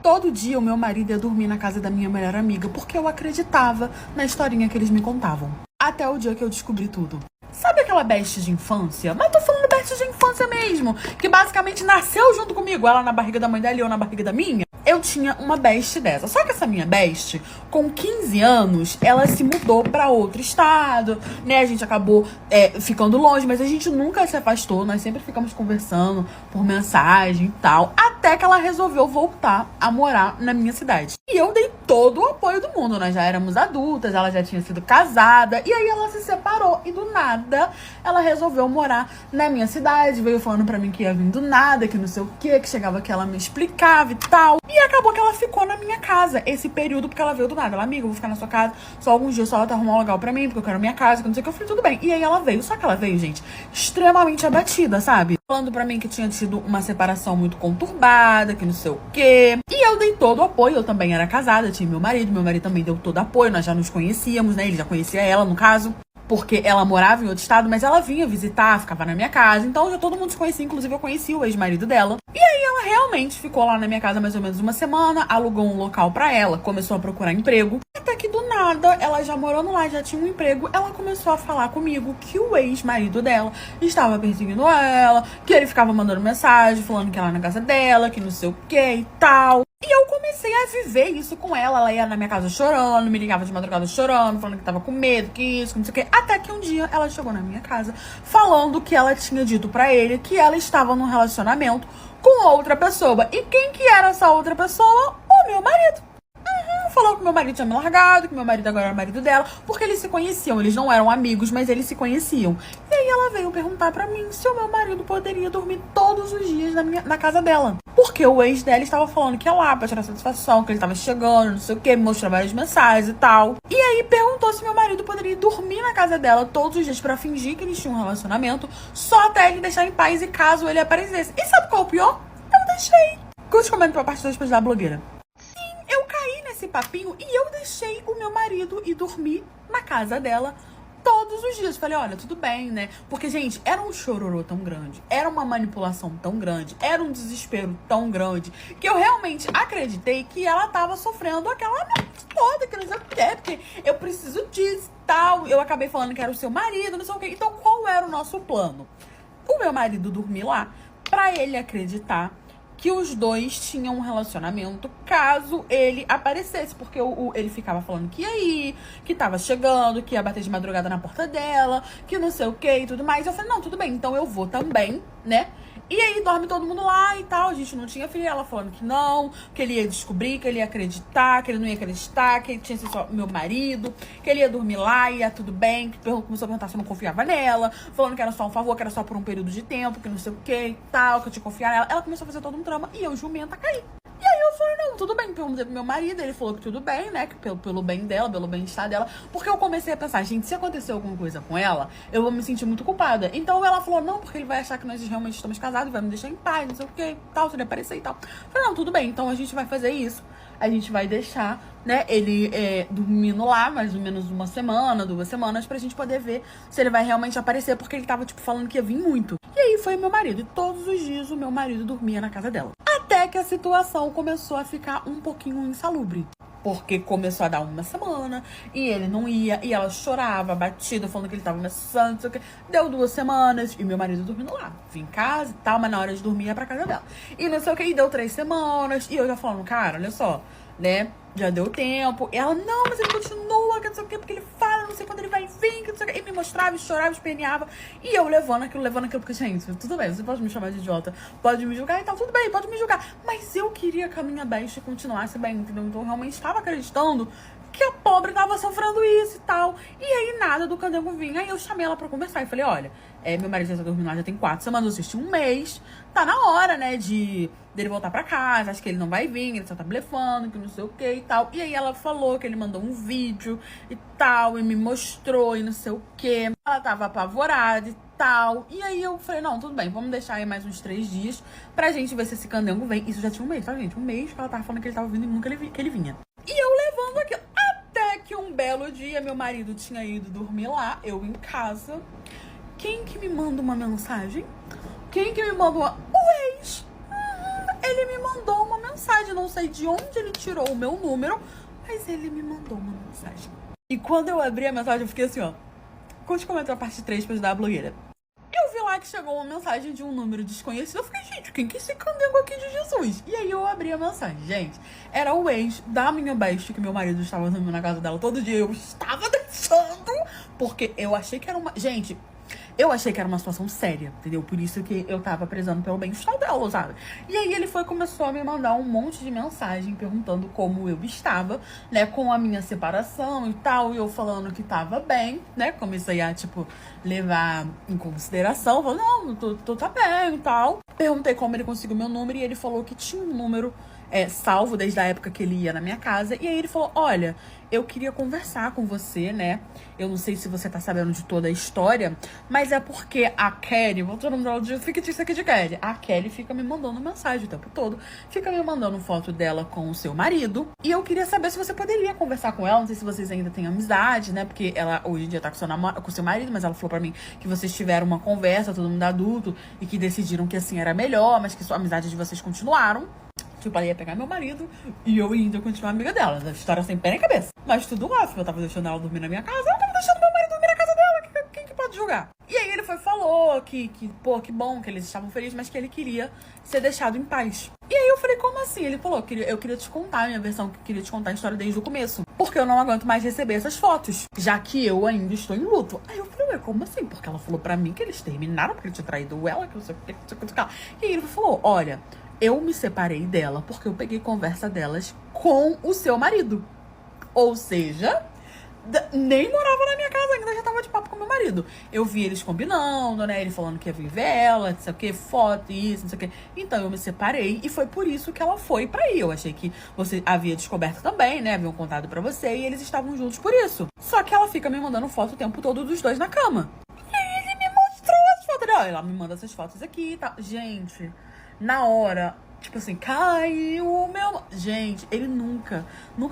Todo dia o meu marido ia dormir na casa da minha melhor amiga, porque eu acreditava na historinha que eles me contavam. Até o dia que eu descobri tudo. Sabe aquela best de infância? Mas tô falando best de infância mesmo, que basicamente nasceu junto comigo, ela na barriga da mãe dela e eu na barriga da minha. Eu tinha uma best dessa. Só que essa minha best, com 15 anos, ela se mudou pra outro estado, né? A gente acabou ficando longe, mas a gente nunca se afastou. Nós sempre ficamos conversando por mensagem e tal. Até que ela resolveu voltar a morar na minha cidade. E eu dei todo o apoio do mundo. Nós já éramos adultas, ela já tinha sido casada. E aí ela se separou. E do nada, ela resolveu morar na minha cidade. Veio falando pra mim que ia vir do nada, que não sei o quê, que chegava que ela me explicava e tal. E acabou que ela ficou na minha casa esse período, porque ela veio do nada. Ela, amiga, eu vou ficar na sua casa só alguns dias, só ela tá arrumando um lugar pra mim, porque eu quero minha casa, que não sei o que. Eu falei, tudo bem. E aí ela veio, só que ela veio, gente, extremamente abatida, sabe? Falando pra mim que tinha tido uma separação muito conturbada, que não sei o quê. E eu dei todo o apoio, eu também era casada, tinha meu marido também deu todo o apoio, nós já nos conhecíamos, né? Ele já conhecia ela, no caso. Porque ela morava em outro estado, mas ela vinha visitar, ficava na minha casa. Então já todo mundo se conhecia, inclusive eu conheci o ex-marido dela. E aí ela realmente ficou lá na minha casa mais ou menos uma semana, alugou um local pra ela, começou a procurar emprego. Até que do nada, ela já morando lá, já tinha um emprego, ela começou a falar comigo que o ex-marido dela estava perseguindo ela, que ele ficava mandando mensagem, falando que ela era na casa dela, que não sei o que e tal. E eu comecei a viver isso com ela. Ela ia na minha casa chorando, me ligava de madrugada chorando, falando que tava com medo, que isso, que não sei o quê. Até que um dia ela chegou na minha casa falando que ela tinha dito pra ele que ela estava num relacionamento com outra pessoa. E quem que era essa outra pessoa? O meu marido. Falou que meu marido tinha me largado, que meu marido agora era o marido dela, porque eles se conheciam, eles não eram amigos, mas eles se conheciam. E aí ela veio perguntar pra mim se o meu marido poderia dormir todos os dias na casa dela. Porque o ex dela estava falando que ia lá pra tirar satisfação, que ele estava chegando, não sei o que, me mostrou várias mensagens e tal. E aí perguntou se meu marido poderia dormir na casa dela todos os dias pra fingir que eles tinham um relacionamento, só até ele deixar em paz e caso ele aparecesse. E sabe qual é o pior? Eu deixei. Curte, comenta pra parte 2 pra ajudar a blogueira. Eu caí nesse papinho e eu deixei o meu marido ir dormir na casa dela todos os dias. Falei, olha, tudo bem, né? Porque, gente, era um chororô tão grande, era uma manipulação tão grande, era um desespero tão grande, que eu realmente acreditei que ela tava sofrendo aquela merda toda, que não sei o que, porque eu preciso disso e tal. Eu acabei falando que era o seu marido, não sei o que. Então, qual era o nosso plano? O meu marido dormir lá pra ele acreditar que os dois tinham um relacionamento caso ele aparecesse. Porque ele ficava falando que ia ir, que tava chegando, que ia bater de madrugada na porta dela, que não sei o que e tudo mais. Eu falei, não, tudo bem, então eu vou também, né? E aí dorme todo mundo lá e tal. A gente não tinha filho. Ela falando que não, que ele ia descobrir, que ele ia acreditar, que ele não ia acreditar, que ele tinha sido só meu marido, que ele ia dormir lá e ia tudo bem. Que começou a perguntar se eu não confiava nela, falando que era só um favor, que era só por um período de tempo, que não sei o que e tal, que eu tinha que confiar nela. Ela começou a fazer todo um drama e eu, jumenta, caí. E aí eu falei, não, tudo bem, perguntei pro meu marido, ele falou que tudo bem, né, que pelo bem dela, pelo bem-estar dela, porque eu comecei a pensar, gente, se acontecer alguma coisa com ela, eu vou me sentir muito culpada. Então ela falou, não, porque ele vai achar que nós realmente estamos casados, vai me deixar em paz, não sei o que, tal, se ele aparecer e tal. Eu falei, não, tudo bem, então a gente vai fazer isso, a gente vai deixar, né, ele dormindo lá mais ou menos uma semana, 2 semanas, pra gente poder ver se ele vai realmente aparecer, porque ele tava, tipo, falando que ia vir muito. E aí foi meu marido, e todos os dias o meu marido dormia na casa dela. Até que a situação começou a ficar um pouquinho insalubre. Porque começou a dar uma semana e ele não ia, e ela chorava, batida, falando que ele tava começando, não sei o que. Deu 2 semanas e meu marido dormindo lá. Vim em casa e tal, mas na hora de dormir ia pra casa dela. E não sei o que, e deu 3 semanas. E eu já falando, cara, olha só, né? Já deu tempo. E ela, não, mas ele continua, que não sei o que, porque ele fala, não sei quando ele vai vir, que não sei o que. E me mostrava, e chorava, esperneava. E eu levando aquilo, porque, gente, tudo bem, você pode me chamar de idiota, pode me julgar e tal, tudo bem, pode me julgar. Mas eu queria que a minha best continuasse bem, entendeu? Então eu realmente estava acreditando que a pobre tava sofrendo isso e tal. E aí nada do Candango vinha. Aí eu chamei ela pra conversar e falei, olha, meu marido já tá dormindo lá já tem 4 semanas, eu assisti 1 mês. Tá na hora, né, dele voltar pra casa. Acho que ele não vai vir, ele só tá blefando, que não sei o que e tal. E aí ela falou que ele mandou um vídeo e tal, e me mostrou e não sei o que. Ela tava apavorada e tal. E aí eu falei, não, tudo bem, vamos deixar aí mais uns 3 dias pra gente ver se esse Candango vem. Isso já tinha 1 mês, tá, gente? 1 mês que ela tava falando que ele tava vindo e nunca que ele vinha. E eu levando aquilo. Até que um belo dia, meu marido tinha ido dormir lá, eu em casa. Quem que me manda uma mensagem? Quem que me manda uma... O ex! Ele me mandou uma mensagem mensagem. Não sei de onde ele tirou o meu número, mas ele me mandou uma mensagem. E quando eu abri a mensagem, eu fiquei assim, ó. Curte, comenta a parte 3 pra ajudar a blogueira. Eu vi lá que chegou uma mensagem de um número desconhecido. Eu fiquei, gente, quem que é esse candengo aqui de Jesus? E aí eu abri a mensagem. Gente, era o ex da minha best, que meu marido estava dormindo na casa dela todo dia. Eu estava deixando, porque eu achei que era uma... Gente, eu achei que era uma situação séria, entendeu? Por isso que eu tava prezando pelo bem-estar dela, sabe? E aí ele começou a me mandar um monte de mensagem perguntando como eu estava, né? Com a minha separação e tal. E eu falando que tava bem, né? Comecei a, tipo, levar em consideração. Falei, não, tô tá bem e tal. Perguntei como ele conseguiu meu número e ele falou que tinha um número salvo desde a época que ele ia na minha casa. E aí ele falou, olha, eu queria conversar com você, né? Eu não sei se você tá sabendo de toda a história, mas é porque a Kelly, vou ter o nome dela de fictício aqui de Kelly. A Kelly fica me mandando mensagem o tempo todo, fica me mandando foto dela com o seu marido. E eu queria saber se você poderia conversar com ela. Não sei se vocês ainda têm amizade, né? Porque ela hoje em dia tá com seu marido, mas ela falou pra mim que vocês tiveram uma conversa, todo mundo adulto, e que decidiram que assim era melhor, mas que sua amizade de vocês continuaram. Tipo, ela ia pegar meu marido e eu ainda continuar amiga dela. A história sem pé nem cabeça. Mas tudo ótimo. Eu tava deixando ela dormir na minha casa. Eu tava deixando meu marido dormir na casa dela. Quem que pode julgar? E aí ele falou que que bom, que eles estavam felizes, mas que ele queria ser deixado em paz. E aí eu falei, como assim? Ele falou, eu queria te contar a minha versão, que queria te contar a história desde o começo. Porque eu não aguento mais receber essas fotos, já que eu ainda estou em luto. Aí eu falei, ué, como assim? Porque ela falou pra mim que eles terminaram, porque ele tinha traído ela, que não sei o que, não sei o que. E aí ele falou, olha, eu me separei dela porque eu peguei conversa delas com o seu marido. Ou seja, nem morava na minha casa ainda, já tava de papo com meu marido. Eu vi eles combinando, né? Ele falando que ia viver ela, não sei o que, foto, isso, não sei o que. Então eu me separei e foi por isso que ela foi pra aí. Eu achei que você havia descoberto também, né? Haviam contado pra você e eles estavam juntos por isso. Só que ela fica me mandando foto o tempo todo dos dois na cama. E aí ele me mostrou as fotos. Ela me manda essas fotos aqui e tal. Gente, na hora, tipo assim, caiu o meu... Gente, ele nunca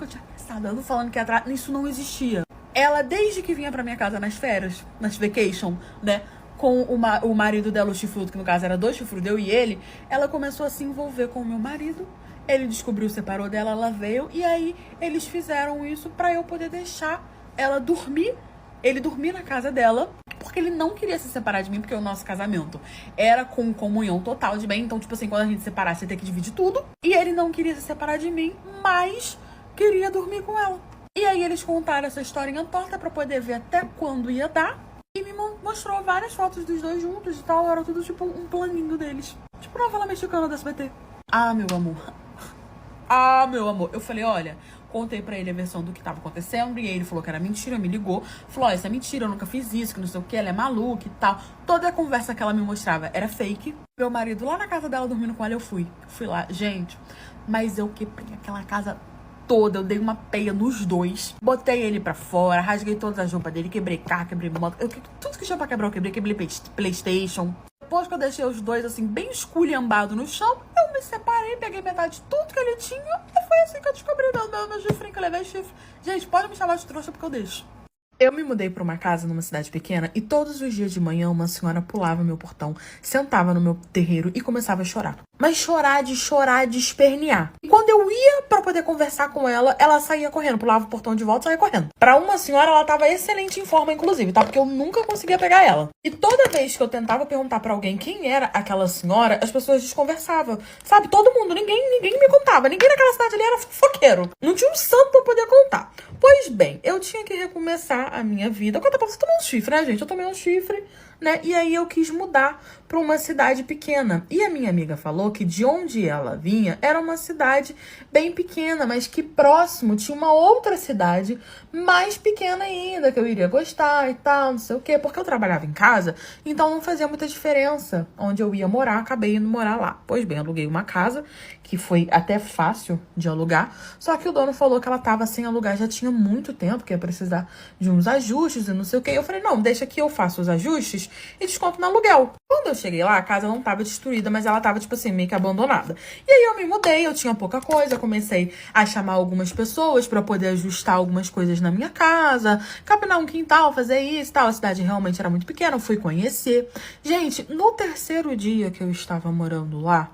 tinha pensado. Eu tô falando que isso não existia. Ela, desde que vinha pra minha casa nas férias, nas vacation, né, com o marido dela, o chifrudo, que no caso era 2 chifrudos, eu e ele, ela começou a se envolver com o meu marido. Ele descobriu, separou dela, ela veio, e aí eles fizeram isso pra eu poder deixar ela dormir. Ele dormir na casa dela, porque ele não queria se separar de mim, porque o nosso casamento era com comunhão total de bem. Então, tipo assim, quando a gente se separar, você tem que dividir tudo. E ele não queria se separar de mim, mas queria dormir com ela. E aí eles contaram essa historinha torta pra poder ver até quando ia dar. E me mostrou várias fotos dos dois juntos e tal. Era tudo tipo um planinho deles. Tipo novela mexicana da SBT. Ah, meu amor. Ah, meu amor. Eu falei, olha... Contei pra ele a versão do que tava acontecendo. E aí ele falou que era mentira, me ligou. Falou, ó, isso é mentira, eu nunca fiz isso, que não sei o que, ela é maluca e tal. Toda a conversa que ela me mostrava era fake. Meu marido lá na casa dela dormindo com ela, eu fui lá. Gente, mas eu quebrei aquela casa toda. Eu dei uma peia nos dois. Botei ele pra fora, rasguei todas as roupas dele, quebrei carro, quebrei moto. Tudo que tinha pra quebrar eu quebrei PlayStation. Depois que eu deixei os dois, assim, bem esculhambados no chão, eu me separei, peguei metade de tudo que ele tinha. E foi assim que eu descobri meu chifrinho, que eu levei chifre. Gente, pode me chamar de trouxa porque eu deixo. Eu me mudei pra uma casa numa cidade pequena e todos os dias de manhã uma senhora pulava meu portão, sentava no meu terreiro e começava a chorar. Mas chorar, de espernear. E quando eu ia pra poder conversar com ela, ela saía correndo, pulava o portão de volta e saía correndo. Pra uma senhora, ela tava excelente em forma, inclusive, tá? Porque eu nunca conseguia pegar ela. E toda vez que eu tentava perguntar pra alguém quem era aquela senhora, as pessoas desconversavam. Sabe? Todo mundo, ninguém me contava. Ninguém naquela cidade ali era fofoqueiro. Não tinha um santo pra poder contar. Pois bem, eu tinha que recomeçar a minha vida. Conta pra você, tomar um chifre, né, gente? Eu tomei um chifre, né? E aí eu quis mudar pra uma cidade pequena. E a minha amiga falou que de onde ela vinha era uma cidade bem pequena, mas que próximo tinha uma outra cidade mais pequena ainda, que eu iria gostar e tal, não sei o quê. Porque eu trabalhava em casa, então não fazia muita diferença onde eu ia morar. Acabei indo morar lá. Pois bem, aluguei uma casa, que foi até fácil de alugar. Só que o dono falou que ela tava sem alugar já tinha muito tempo, que ia precisar de uns ajustes e não sei o quê. Eu falei, não, deixa que eu faço os ajustes e desconto no aluguel. Quando eu cheguei lá, a casa não tava destruída, mas ela tava, tipo assim, meio que abandonada. E aí eu me mudei, eu tinha pouca coisa, comecei a chamar algumas pessoas pra poder ajustar algumas coisas na minha casa, capinar um quintal, fazer isso e tal. A cidade realmente era muito pequena, eu fui conhecer. Gente, no terceiro dia que eu estava morando lá,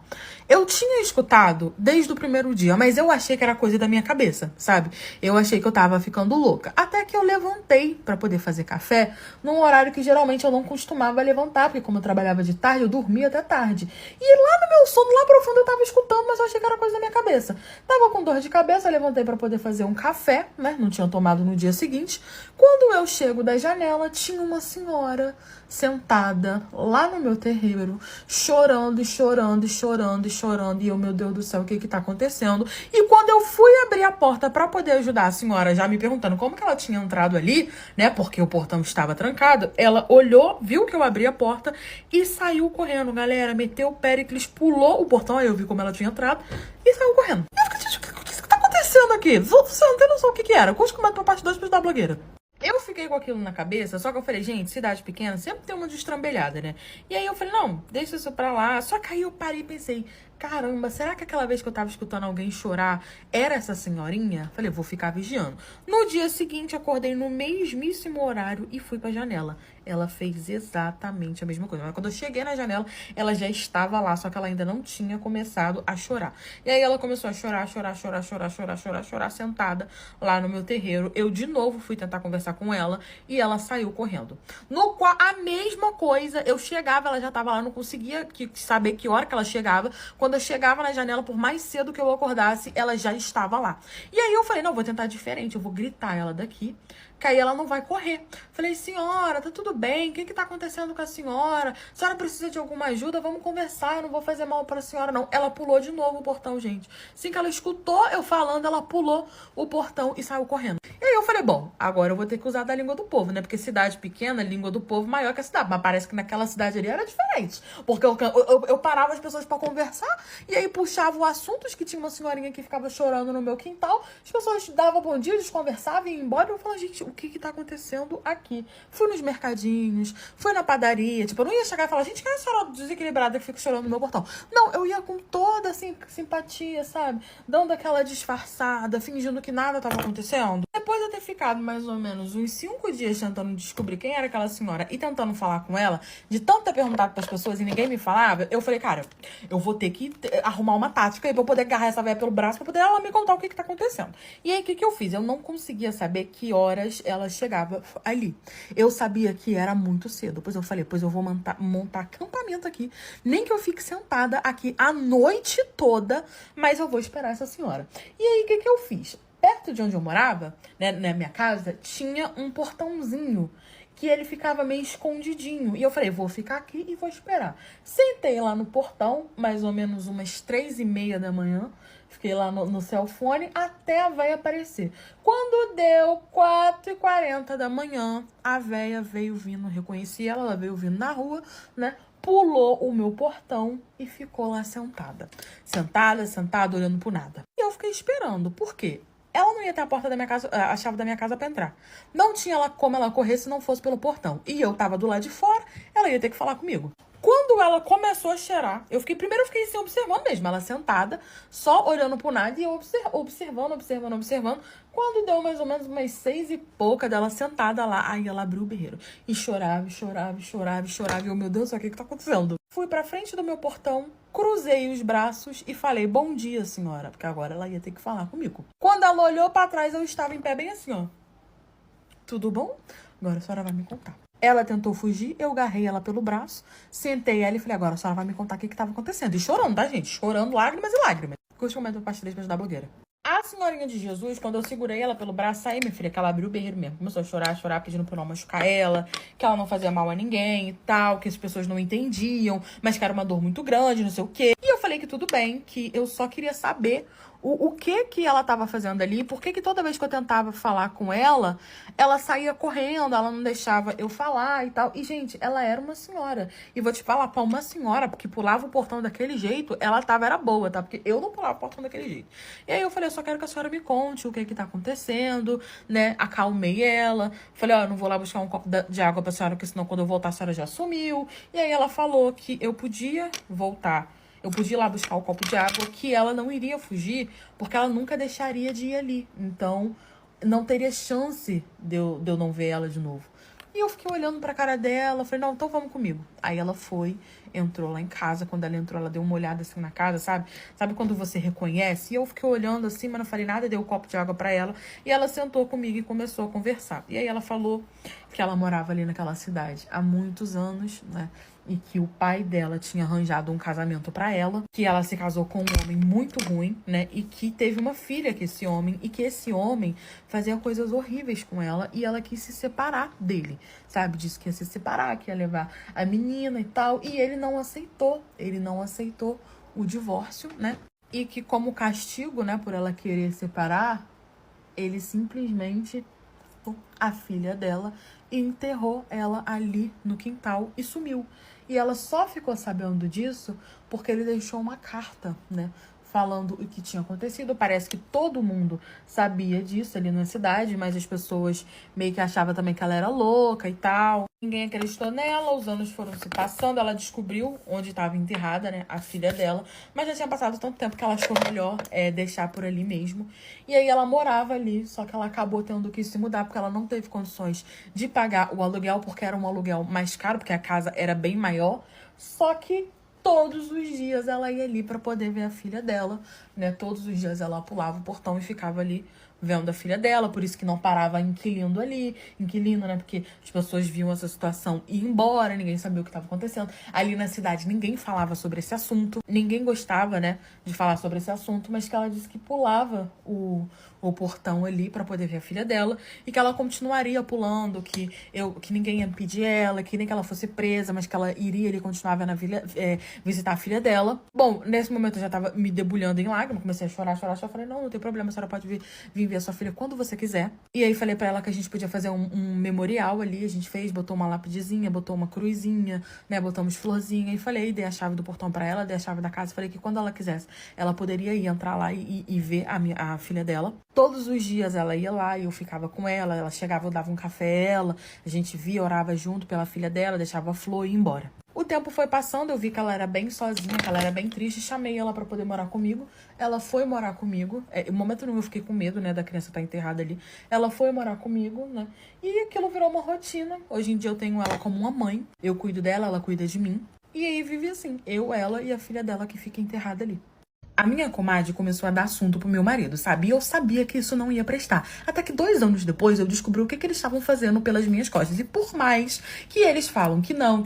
Eu tinha escutado desde o primeiro dia, mas eu achei que era coisa da minha cabeça, sabe? Eu achei que eu tava ficando louca. Até que eu levantei pra poder fazer café num horário que geralmente eu não costumava levantar, porque como eu trabalhava de tarde, eu dormia até tarde. E lá no meu sono, lá profundo, eu tava escutando, mas eu achei que era coisa da minha cabeça. Tava com dor de cabeça, levantei pra poder fazer um café, né? Não tinha tomado no dia seguinte. Quando eu chego da janela, tinha uma senhora sentada lá no meu terreiro, chorando, e chorando, e chorando, e chorando. E eu, meu Deus do céu, o que que tá acontecendo? E quando eu fui abrir a porta pra poder ajudar a senhora, já me perguntando como que ela tinha entrado ali, né? Porque o portão estava trancado, ela olhou, viu que eu abri a porta e saiu correndo, galera. Meteu o Péricles, pulou o portão, aí eu vi como ela tinha entrado e saiu correndo. Eu fiquei, gente, o que tá acontecendo aqui? Você não tem noção o que que era. Curte comendo pra parte 2 pra da blogueira. Eu fiquei com aquilo na cabeça, só que eu falei, gente, cidade pequena sempre tem uma destrambelhada, né? E aí eu falei, não, deixa isso pra lá. Só que aí eu parei e pensei, caramba, será que aquela vez que eu tava escutando alguém chorar era essa senhorinha? Falei, vou ficar vigiando. No dia seguinte, acordei no mesmíssimo horário e fui pra janela. Ela fez exatamente a mesma coisa. Mas quando eu cheguei na janela, ela já estava lá, só que ela ainda não tinha começado a chorar. E aí ela começou a chorar, sentada lá no meu terreiro. Eu de novo fui tentar conversar com ela e ela saiu correndo. No qual a mesma coisa, eu chegava, ela já tava lá, não conseguia saber que hora que ela chegava. Quando eu chegava na janela, por mais cedo que eu acordasse, ela já estava lá. E aí eu falei, não, vou tentar diferente, eu vou gritar ela daqui, que aí ela não vai correr. Falei, senhora, tá tudo bem? O que que tá acontecendo com a senhora? A senhora precisa de alguma ajuda? Vamos conversar, eu não vou fazer mal pra senhora, não. Ela pulou de novo o portão, gente. Assim que ela escutou eu falando, ela pulou o portão e saiu correndo. E aí eu falei, bom, agora eu vou ter que usar da língua do povo, né? Porque cidade pequena, língua do povo maior que a cidade. Mas parece que naquela cidade ali era diferente. Porque eu parava as pessoas pra conversar e aí puxava o assuntos, que tinha uma senhorinha que ficava chorando no meu quintal. As pessoas davam bom dia, eles conversavam e iam embora. E eu falava, gente, o que que tá acontecendo aqui? Fui nos mercadinhos, fui na padaria. Tipo, eu não ia chegar e falar, gente, quem é a senhora desequilibrada que fica chorando no meu portão? Não, eu ia com toda assim, simpatia, sabe? Dando aquela disfarçada, fingindo que nada tava acontecendo. Depois de eu ter ficado mais ou menos uns 5 dias tentando descobrir quem era aquela senhora e tentando falar com ela, de tanto ter perguntado pras pessoas e ninguém me falava, eu falei, cara, eu vou ter que arrumar uma tática aí pra eu poder agarrar essa velha pelo braço pra poder ela me contar o que que tá acontecendo. E aí, o que que eu fiz? Eu não conseguia saber que horas ela chegava ali. Eu sabia que era muito cedo. Pois eu falei, pois eu vou montar acampamento aqui. Nem que eu fique sentada aqui a noite toda, mas eu vou esperar essa senhora. E aí, o que que eu fiz? Perto de onde eu morava, né, na minha casa, tinha um portãozinho que ele ficava meio escondidinho. E eu falei, vou ficar aqui e vou esperar. Sentei lá no portão, mais ou menos umas 3h30 da manhã. Fiquei lá no cellphone até a véia aparecer. Quando deu 4h40 da manhã, a véia veio vindo, reconheci ela, ela veio vindo na rua, né? Pulou o meu portão e ficou lá sentada. Sentada, olhando pro nada. E eu fiquei esperando. Por quê? Ela não ia ter a porta da minha casa, a chave da minha casa pra entrar. Não tinha como ela correr se não fosse pelo portão. E eu tava do lado de fora, ela ia ter que falar comigo. Quando ela começou a cheirar, primeiro eu fiquei assim, observando mesmo, ela sentada, só olhando pro nada e eu observando. Quando deu mais ou menos umas 6 e pouca dela sentada lá, aí ela abriu o berreiro. E chorava. E eu, meu Deus, o que que tá acontecendo? Fui pra frente do meu portão, cruzei os braços e falei, bom dia, senhora. Porque agora ela ia ter que falar comigo. Quando ela olhou pra trás, eu estava em pé bem assim, ó. Tudo bom? Agora a senhora vai me contar. Ela tentou fugir, eu agarrei ela pelo braço, sentei ela e falei, agora a senhora vai me contar o que estava acontecendo. E chorando, tá, gente? Chorando, lágrimas e lágrimas. Curte o momento parte 3 pra ajudar a blogueira. A senhorinha de Jesus, quando eu segurei ela pelo braço, aí, minha filha, que ela abriu o berreiro mesmo. Começou a chorar, pedindo pra eu não machucar ela, que ela não fazia mal a ninguém e tal, que as pessoas não entendiam, mas que era uma dor muito grande, não sei o quê. E eu falei que tudo bem, que eu só queria saber o que ela tava fazendo ali, por que toda vez que eu tentava falar com ela, ela saía correndo, ela não deixava eu falar e tal. E, gente, ela era uma senhora. E vou te falar, pra uma senhora, porque pulava o portão daquele jeito, ela era boa, tá? Porque eu não pulava o portão daquele jeito. E aí eu falei, eu só quero que a senhora me conte o que tá acontecendo, né? Acalmei ela. Falei, ó, eu não vou lá buscar um copo de água pra senhora, porque senão quando eu voltar a senhora já sumiu. E aí ela falou que eu podia voltar. Eu podia ir lá buscar o copo de água, que ela não iria fugir, porque ela nunca deixaria de ir ali. Então, não teria chance de eu não ver ela de novo. E eu fiquei olhando pra cara dela, falei, não, então vamos comigo. Aí ela foi, entrou lá em casa. Quando ela entrou, ela deu uma olhada assim na casa, sabe? Sabe quando você reconhece? E eu fiquei olhando assim, mas não falei nada, dei um copo de água pra ela. E ela sentou comigo e começou a conversar. E aí ela falou que ela morava ali naquela cidade há muitos anos, né? E que o pai dela tinha arranjado um casamento pra ela, que ela se casou com um homem muito ruim, né? E que teve uma filha com esse homem, e que esse homem fazia coisas horríveis com ela, e ela quis se separar dele, sabe? Disse que ia se separar, que ia levar a menina e tal, e ele não aceitou o divórcio, né? E que como castigo, né, por ela querer separar, ele simplesmente a filha dela e enterrou ela ali no quintal e sumiu. E ela só ficou sabendo disso porque ele deixou uma carta, né? Falando o que tinha acontecido. Parece que todo mundo sabia disso ali na cidade, mas as pessoas meio que achavam também que ela era louca e tal. Ninguém acreditou nela, os anos foram se passando, ela descobriu onde estava enterrada, né, a filha dela, mas já tinha passado tanto tempo que ela achou melhor deixar por ali mesmo. E aí ela morava ali, só que ela acabou tendo que se mudar porque ela não teve condições de pagar o aluguel, porque era um aluguel mais caro, porque a casa era bem maior, só que todos os dias ela ia ali para poder ver a filha dela, né? Todos os dias ela pulava o portão e ficava ali vendo a filha dela, por isso que não parava inquilino, né? Porque as pessoas viam essa situação e iam embora, ninguém sabia o que estava acontecendo. Ali na cidade ninguém falava sobre esse assunto, ninguém gostava, né, de falar sobre esse assunto, mas que ela disse que pulava o portão ali para poder ver a filha dela e que ela continuaria pulando, que ninguém ia impedir ela, que nem que ela fosse presa, mas que ela iria ali continuar vendo visitar a filha dela. Bom, nesse momento eu já tava me debulhando em lágrimas, comecei a chorar, só falei, não tem problema, a senhora pode vir ver a sua filha quando você quiser. E aí falei pra ela que a gente podia fazer um memorial ali, a gente fez, botou uma lápidezinha, botou uma cruzinha, né, botamos florzinha, e falei, dei a chave do portão pra ela, dei a chave da casa, falei que quando ela quisesse, ela poderia ir entrar lá e ver a filha dela. Todos os dias ela ia lá e eu ficava com ela chegava, eu dava um café a ela, a gente via, orava junto pela filha dela, deixava a flor e ia embora. O tempo foi passando, eu vi que ela era bem sozinha, que ela era bem triste, chamei ela pra poder morar comigo. Ela foi morar comigo. Em momento nenhum eu fiquei com medo, né, da criança estar enterrada ali. Ela foi morar comigo, né? E aquilo virou uma rotina. Hoje em dia eu tenho ela como uma mãe. Eu cuido dela, ela cuida de mim. E aí vive assim, eu, ela e a filha dela que fica enterrada ali. A minha comadre começou a dar assunto pro meu marido, sabe? E eu sabia que isso não ia prestar. Até que 2 anos depois eu descobri o que eles estavam fazendo pelas minhas costas. E por mais que eles falam que não,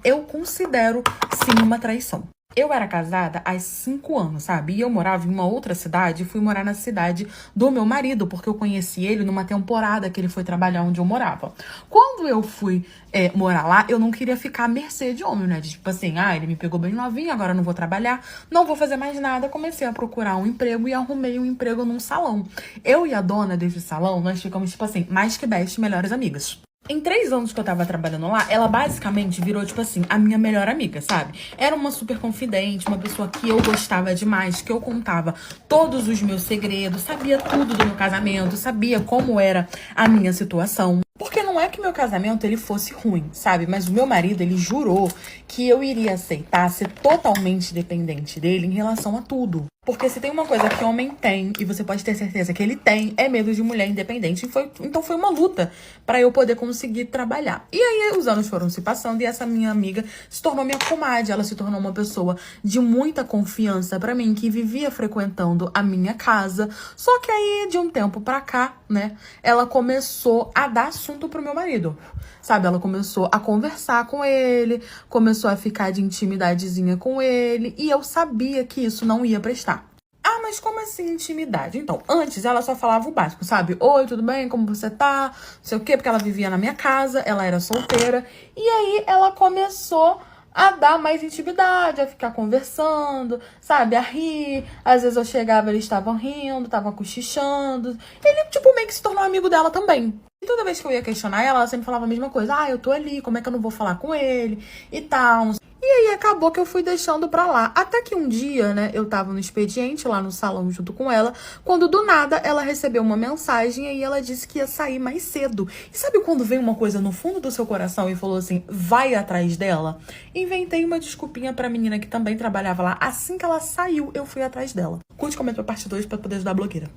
eu considero sim uma traição. Eu era casada há 5 anos, sabe? E eu morava em uma outra cidade, fui morar na cidade do meu marido, porque eu conheci ele numa temporada que ele foi trabalhar onde eu morava. Quando eu fui morar lá, eu não queria ficar à mercê de homem, né? De, tipo assim, ele me pegou bem novinho, agora eu não vou trabalhar, não vou fazer mais nada. Comecei a procurar um emprego e arrumei um emprego num salão. Eu e a dona desse salão, nós ficamos, tipo assim, mais que best, melhores amigas. Em 3 anos que eu tava trabalhando lá, ela basicamente virou, tipo assim, a minha melhor amiga, sabe? Era uma super confidente, uma pessoa que eu gostava demais, que eu contava todos os meus segredos, sabia tudo do meu casamento, sabia como era a minha situação. Porque não é que meu casamento ele fosse ruim, sabe? Mas o meu marido, ele jurou que eu iria aceitar ser totalmente dependente dele em relação a tudo. Porque se tem uma coisa que homem tem, e você pode ter certeza que ele tem, é medo de mulher independente. Então foi uma luta pra eu poder conseguir trabalhar. E aí os anos foram se passando e essa minha amiga se tornou minha comadre. Ela se tornou uma pessoa de muita confiança pra mim, que vivia frequentando a minha casa. Só que aí, de um tempo pra cá, né, ela começou a dar assunto pro meu marido. Sabe, ela começou a conversar com ele, começou a ficar de intimidadezinha com ele, e eu sabia que isso não ia prestar. Ah, mas como assim intimidade? Então, antes ela só falava o básico, sabe? Oi, tudo bem? Como você tá? Não sei o quê, porque ela vivia na minha casa, ela era solteira, e aí ela começou a dar mais intimidade, a ficar conversando, sabe, a rir. Às vezes eu chegava, eles estavam rindo, estavam cochichando. Ele, tipo, meio que se tornou amigo dela também. E toda vez que eu ia questionar ela sempre falava a mesma coisa. Eu tô ali, como é que eu não vou falar com ele? E tal. E aí acabou que eu fui deixando pra lá. Até que um dia, né, eu tava no expediente lá no salão junto com ela, quando do nada ela recebeu uma mensagem e aí ela disse que ia sair mais cedo. E sabe quando vem uma coisa no fundo do seu coração e falou assim, vai atrás dela? Inventei uma desculpinha pra menina que também trabalhava lá. Assim que ela saiu, eu fui atrás dela. Curte, comenta a parte 2 pra poder ajudar a blogueira.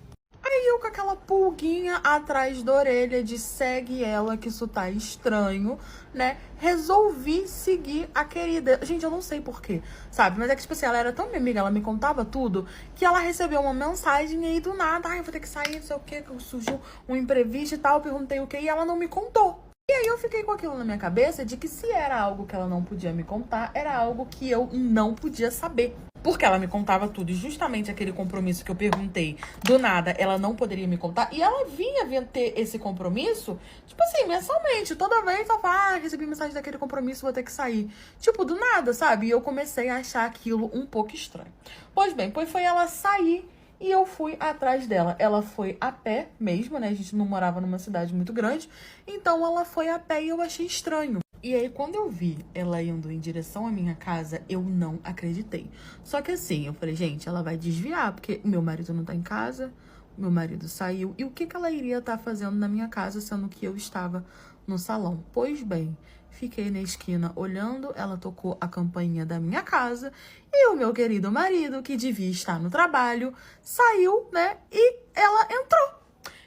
Aí eu com aquela pulguinha atrás da orelha de segue ela, que isso tá estranho, né? Resolvi seguir a querida. Gente, eu não sei porquê, sabe? Mas é que, tipo assim, ela era tão minha amiga, ela me contava tudo, que ela recebeu uma mensagem e aí do nada, ai, eu vou ter que sair, não sei o quê, que surgiu um imprevisto e tal, eu perguntei o quê, e ela não me contou. E aí eu fiquei com aquilo na minha cabeça de que se era algo que ela não podia me contar, era algo que eu não podia saber. Porque ela me contava tudo e justamente aquele compromisso que eu perguntei, do nada, ela não poderia me contar. E ela vinha ter esse compromisso, tipo assim, mensalmente. Toda vez ela fala, recebi mensagem daquele compromisso, vou ter que sair. Tipo, do nada, sabe? E eu comecei a achar aquilo um pouco estranho. Pois bem, foi ela sair e eu fui atrás dela. Ela foi a pé mesmo, né? A gente não morava numa cidade muito grande. Então ela foi a pé e eu achei estranho. E aí, quando eu vi ela indo em direção à minha casa, eu não acreditei. Só que assim, eu falei, gente, ela vai desviar, porque meu marido não tá em casa, meu marido saiu. E o que ela iria estar fazendo na minha casa, sendo que eu estava no salão? Pois bem, fiquei na esquina olhando, ela tocou a campainha da minha casa e o meu querido marido, que devia estar no trabalho, saiu, né? E ela entrou.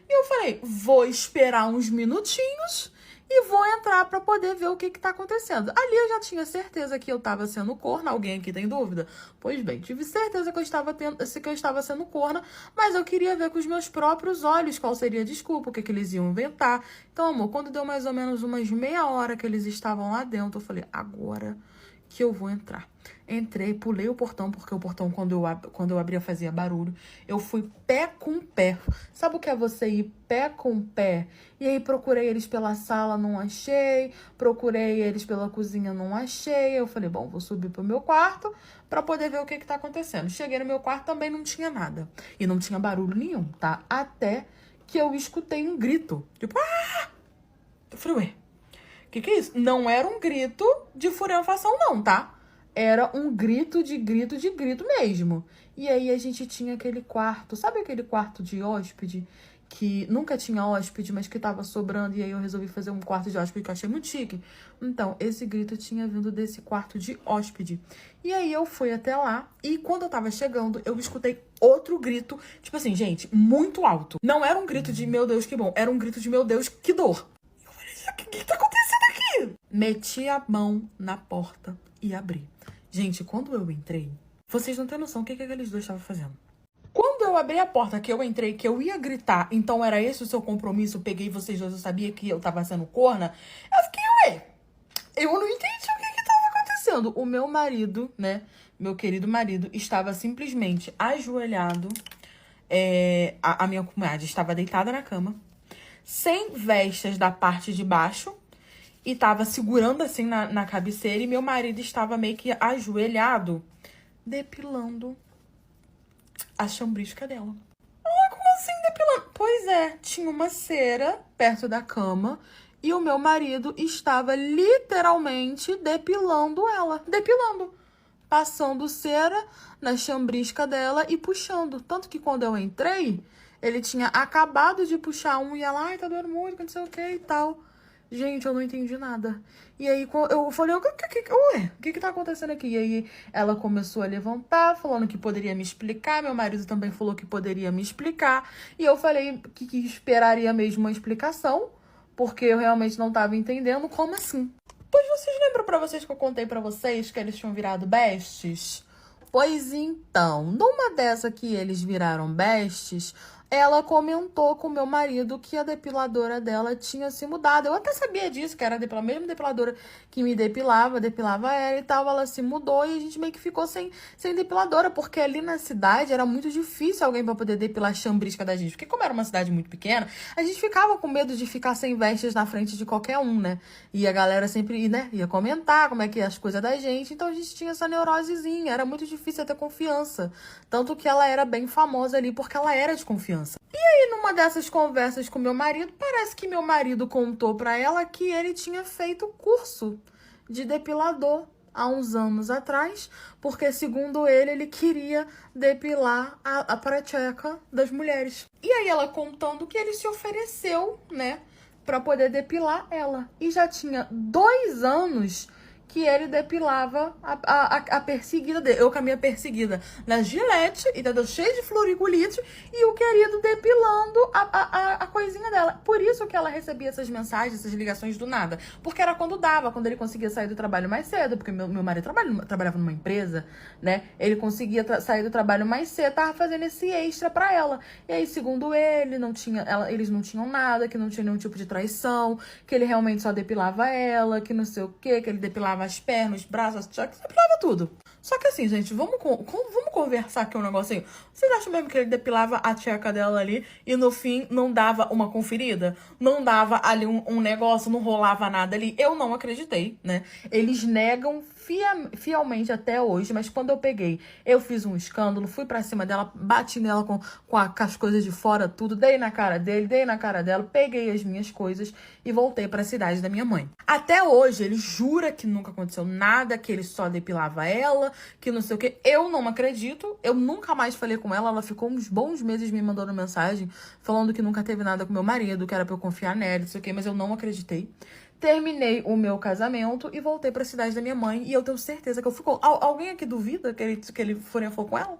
E eu falei, vou esperar uns minutinhos e vou entrar pra poder ver o que tá acontecendo. Ali eu já tinha certeza que eu tava sendo corna. Alguém aqui tem dúvida? Pois bem, tive certeza que eu estava sendo corna, mas eu queria ver com os meus próprios olhos qual seria a desculpa, o que eles iam inventar. Então, amor, quando deu mais ou menos umas meia hora que eles estavam lá dentro, eu falei, agora que eu vou entrar. Entrei, pulei o portão, porque o portão, quando eu abria, fazia barulho. Eu fui pé com pé. Sabe o que é você ir pé com pé? E aí procurei eles pela sala, não achei. Procurei eles pela cozinha, não achei. Eu falei, bom, vou subir pro meu quarto pra poder ver o que tá acontecendo. Cheguei no meu quarto, também não tinha nada. E não tinha barulho nenhum, tá? Até que eu escutei um grito. Tipo, ah! Eu falei, ué, o que é isso? Não era um grito de furanfação, não, tá? Era um grito mesmo. E aí a gente tinha aquele quarto, sabe aquele quarto de hóspede que nunca tinha hóspede, mas que tava sobrando, e aí eu resolvi fazer um quarto de hóspede que eu achei muito chique. Então, esse grito tinha vindo desse quarto de hóspede. E aí eu fui até lá, e quando eu tava chegando, eu escutei outro grito, tipo assim, gente, muito alto. Não era um grito de meu Deus, que bom, era um grito de meu Deus, que dor. Eu falei, o que tá acontecendo aqui? Meti a mão na porta e abri. Gente, quando eu entrei, vocês não têm noção o que aqueles dois estavam fazendo. Quando eu abri a porta, que eu entrei, que eu ia gritar, então era esse o seu compromisso, eu peguei vocês dois, eu sabia que eu tava sendo corna, eu fiquei, ué, eu não entendi o que tava acontecendo. O meu marido, né, meu querido marido, estava simplesmente ajoelhado, a minha comadre estava deitada na cama, sem vestes da parte de baixo, e tava segurando assim na cabeceira, e meu marido estava meio que ajoelhado, depilando a chambrisca dela. Ai, como assim depilando? Pois é, tinha uma cera perto da cama e o meu marido estava literalmente depilando ela. Depilando. Passando cera na chambrisca dela e puxando. Tanto que quando eu entrei, ele tinha acabado de puxar um e ela, ai, tá doendo muito, não sei o que e tal. Gente, eu não entendi nada. E aí eu falei, o que tá acontecendo aqui? E aí ela começou a levantar, falando que poderia me explicar. Meu marido também falou que poderia me explicar. E eu falei que esperaria mesmo uma explicação, porque eu realmente não tava entendendo. Como assim? Pois vocês lembram pra vocês que eu contei pra vocês que eles tinham virado bestes? Pois então, numa dessa que eles viraram bestes, ela comentou com o meu marido que a depiladora dela tinha se mudado. Eu até sabia disso, que era a mesma depiladora que me depilava ela e tal. Ela se mudou e a gente meio que ficou sem depiladora, porque ali na cidade era muito difícil alguém pra poder depilar a chambrisca da gente. Porque como era uma cidade muito pequena, a gente ficava com medo de ficar sem vestes na frente de qualquer um, né? E a galera sempre, né, ia comentar como é que é as coisas da gente. Então a gente tinha essa neurosezinha, era muito difícil ter confiança. Tanto que ela era bem famosa ali, porque ela era de confiança. E aí, numa dessas conversas com meu marido, parece que meu marido contou pra ela que ele tinha feito curso de depilador há uns anos atrás, porque, segundo ele queria depilar a pracheca das mulheres. E aí, ela contando que ele se ofereceu, né, pra poder depilar ela. E já tinha 2 anos que ele depilava a perseguida dele. Eu com a minha perseguida na Gillette, entendeu? Cheia de floriculite, e o querido depilando a coisinha dela. Por isso que ela recebia essas mensagens, essas ligações do nada. Porque era quando dava, quando ele conseguia sair do trabalho mais cedo, porque meu marido trabalhava numa empresa, né? Ele conseguia sair do trabalho mais cedo, tava fazendo esse extra pra ela. E aí, segundo ele, eles não tinham nada, que não tinha nenhum tipo de traição, que ele realmente só depilava ela, que não sei o quê, que ele depilava as pernas, os braços, que depilava tudo. Só que assim, gente, vamos conversar aqui um negocinho. Vocês acham mesmo que ele depilava a tcheca dela ali e no fim não dava uma conferida? Não dava ali um negócio, não rolava nada ali? Eu não acreditei, né? Eles negam fielmente até hoje, mas quando eu fiz um escândalo, fui pra cima dela, bati nela com as coisas de fora, tudo, dei na cara dele, dei na cara dela, peguei as minhas coisas e voltei pra cidade da minha mãe. Até hoje, ele jura que nunca aconteceu nada, que ele só depilava ela, que não sei o que. Eu não acredito, eu nunca mais falei com ela ficou uns bons meses me mandando mensagem, falando que nunca teve nada com meu marido, que era pra eu confiar nela, não sei o que, mas eu não acreditei. Terminei o meu casamento e voltei pra cidade da minha mãe. E eu tenho certeza que eu fico... Alguém aqui duvida que ele foi com ela?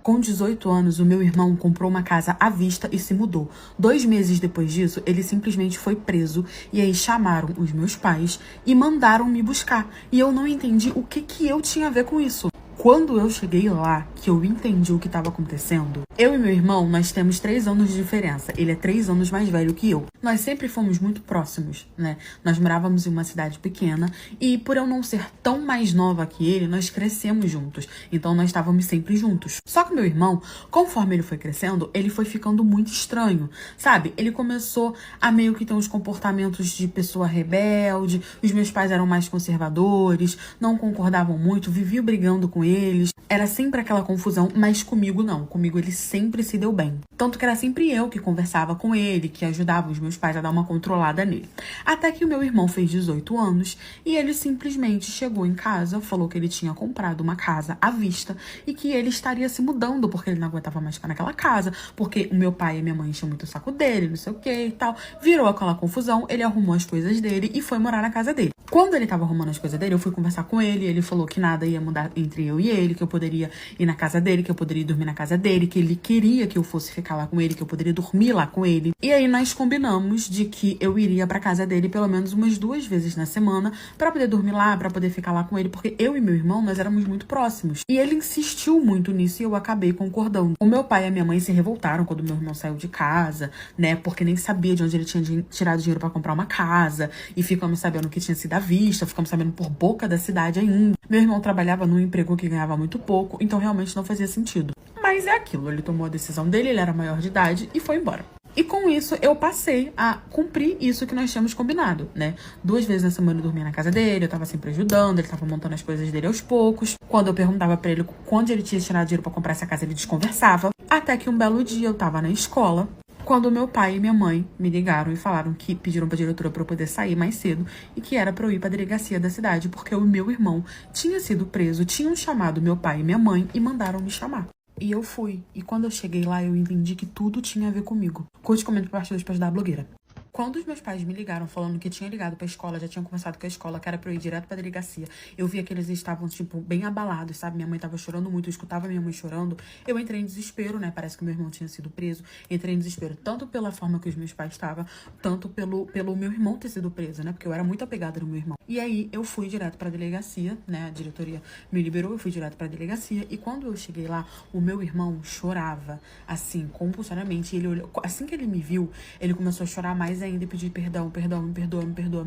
Com 18 anos, o meu irmão comprou uma casa à vista e se mudou. 2 meses depois disso, ele simplesmente foi preso. E aí chamaram os meus pais e mandaram me buscar. E eu não entendi o que eu tinha a ver com isso. Quando eu cheguei lá, que eu entendi o que estava acontecendo, eu e meu irmão, nós temos 3 anos de diferença. Ele é 3 anos mais velho que eu. Nós sempre fomos muito próximos, né? Nós morávamos em uma cidade pequena e por eu não ser tão mais nova que ele, nós crescemos juntos. Então nós estávamos sempre juntos. Só que meu irmão, conforme ele foi crescendo, ele foi ficando muito estranho, sabe? Ele começou a meio que ter uns comportamentos de pessoa rebelde. Os meus pais eram mais conservadores, não concordavam muito, viviam brigando com eles. Era sempre aquela confusão, mas comigo não. Comigo ele sempre se deu bem. Tanto que era sempre eu que conversava com ele, que ajudava os meus pais a dar uma controlada nele. Até que o meu irmão fez 18 anos e ele simplesmente chegou em casa, falou que ele tinha comprado uma casa à vista e que ele estaria se mudando porque ele não aguentava mais ficar naquela casa, porque o meu pai e minha mãe enchiam muito o saco dele, não sei o que e tal. Virou aquela confusão, ele arrumou as coisas dele e foi morar na casa dele. Quando ele tava arrumando as coisas dele, eu fui conversar com ele, ele falou que nada ia mudar entre eu e ele, que eu poderia ir na casa dele, que eu poderia dormir na casa dele, que ele queria que eu fosse ficar lá com ele, que eu poderia dormir lá com ele. E aí nós combinamos de que eu iria pra casa dele pelo menos umas 2 vezes na semana pra poder dormir lá, pra poder ficar lá com ele, porque eu e meu irmão, nós éramos muito próximos. E ele insistiu muito nisso e eu acabei concordando. O meu pai e a minha mãe se revoltaram quando meu irmão saiu de casa, né, porque nem sabia de onde ele tinha tirado dinheiro pra comprar uma casa, e ficamos sabendo que tinha sido à vista, ficamos sabendo por boca da cidade ainda. Meu irmão trabalhava num emprego que ganhava muito pouco, então realmente não fazia sentido. Mas é aquilo, ele tomou a decisão dele, ele era maior de idade e foi embora. E com isso, eu passei a cumprir isso que nós tínhamos combinado, né? 2 vezes na semana eu dormia na casa dele, eu tava sempre ajudando, ele tava montando as coisas dele aos poucos. Quando eu perguntava pra ele quando ele tinha tirado dinheiro pra comprar essa casa, ele desconversava. Até que um belo dia eu tava na escola, quando meu pai e minha mãe me ligaram e falaram que pediram pra diretora pra eu poder sair mais cedo e que era pra eu ir pra delegacia da cidade, porque o meu irmão tinha sido preso, tinham chamado meu pai e minha mãe e mandaram me chamar. E eu fui. E quando eu cheguei lá, eu entendi que tudo tinha a ver comigo. Curte, comenta, compartilha pra ajudar a blogueira. Quando os meus pais me ligaram falando que tinha ligado pra escola, já tinham conversado com a escola, que era pra eu ir direto pra delegacia, eu via que eles estavam, tipo, bem abalados, sabe? Minha mãe tava chorando muito, eu escutava minha mãe chorando. Eu entrei em desespero, né? Parece que meu irmão tinha sido preso. Entrei em desespero tanto pela forma que os meus pais estavam, tanto pelo meu irmão ter sido preso, né? Porque eu era muito apegada no meu irmão. E aí, eu fui direto pra delegacia, né? A diretoria me liberou, eu fui direto pra delegacia. E quando eu cheguei lá, o meu irmão chorava, assim, compulsoriamente. Ele olhou, assim que ele me viu, ele começou a chorar mais ainda e pedir perdão, me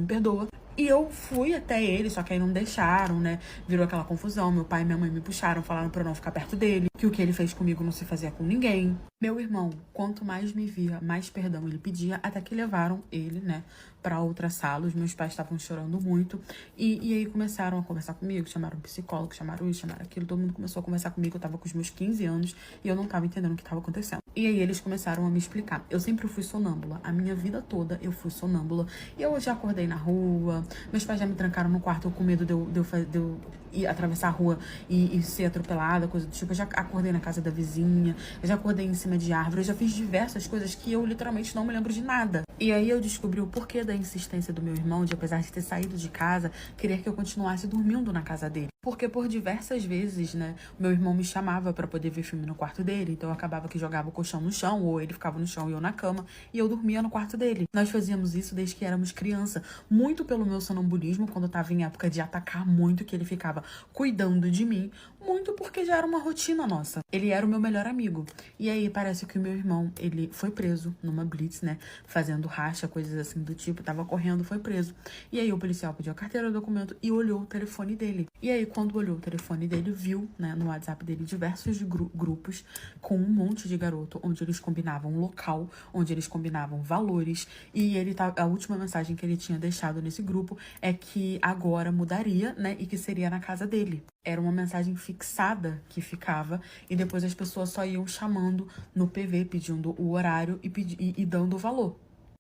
perdoa. E eu fui até ele, só que aí não deixaram, né? Virou aquela confusão. Meu pai e minha mãe me puxaram, falaram pra eu não ficar perto dele, que o que ele fez comigo não se fazia com ninguém. Meu irmão, quanto mais me via, mais perdão ele pedia, até que levaram ele, né, pra outra sala. Os meus pais estavam chorando muito. E aí começaram a conversar comigo, chamaram um psicólogo, chamaram isso, chamaram aquilo. Todo mundo começou a conversar comigo. Eu tava com os meus 15 anos e eu não tava entendendo o que tava acontecendo. E aí eles começaram a me explicar. Eu sempre fui sonâmbula. A minha vida toda eu fui sonâmbula. E eu já acordei na rua. Meus pais já me trancaram no quarto com medo de eu ir atravessar a rua e ser atropelada, coisa do tipo. Eu já acordei na casa da vizinha. Eu já acordei em cima de árvore. Eu já fiz diversas coisas que eu literalmente não me lembro de nada. E aí eu descobri o porquê da insistência do meu irmão de, apesar de ter saído de casa, querer que eu continuasse dormindo na casa dele. Porque por diversas vezes, né, meu irmão me chamava pra poder ver filme no quarto dele, então eu acabava que jogava o colchão no chão, ou ele ficava no chão e eu na cama, e eu dormia no quarto dele. Nós fazíamos isso desde que éramos criança, muito pelo meu sonambulismo, quando eu tava em época de atacar muito, que ele ficava cuidando de mim, muito porque já era uma rotina nossa. Ele era o meu melhor amigo. E aí parece que o meu irmão, ele foi preso numa blitz, né, fazendo racha, coisas assim do tipo, tava correndo, foi preso. E aí o policial pediu a carteira, o documento e olhou o telefone dele. E aí quando olhou o telefone dele, viu, né, no WhatsApp dele diversos grupos com um monte de garoto, onde eles combinavam local, onde eles combinavam valores. E ele a última mensagem que ele tinha deixado nesse grupo é que agora mudaria, né, e que seria na casa dele. Era uma mensagem fixada que ficava e depois as pessoas só iam chamando no PV, pedindo o horário e dando o valor.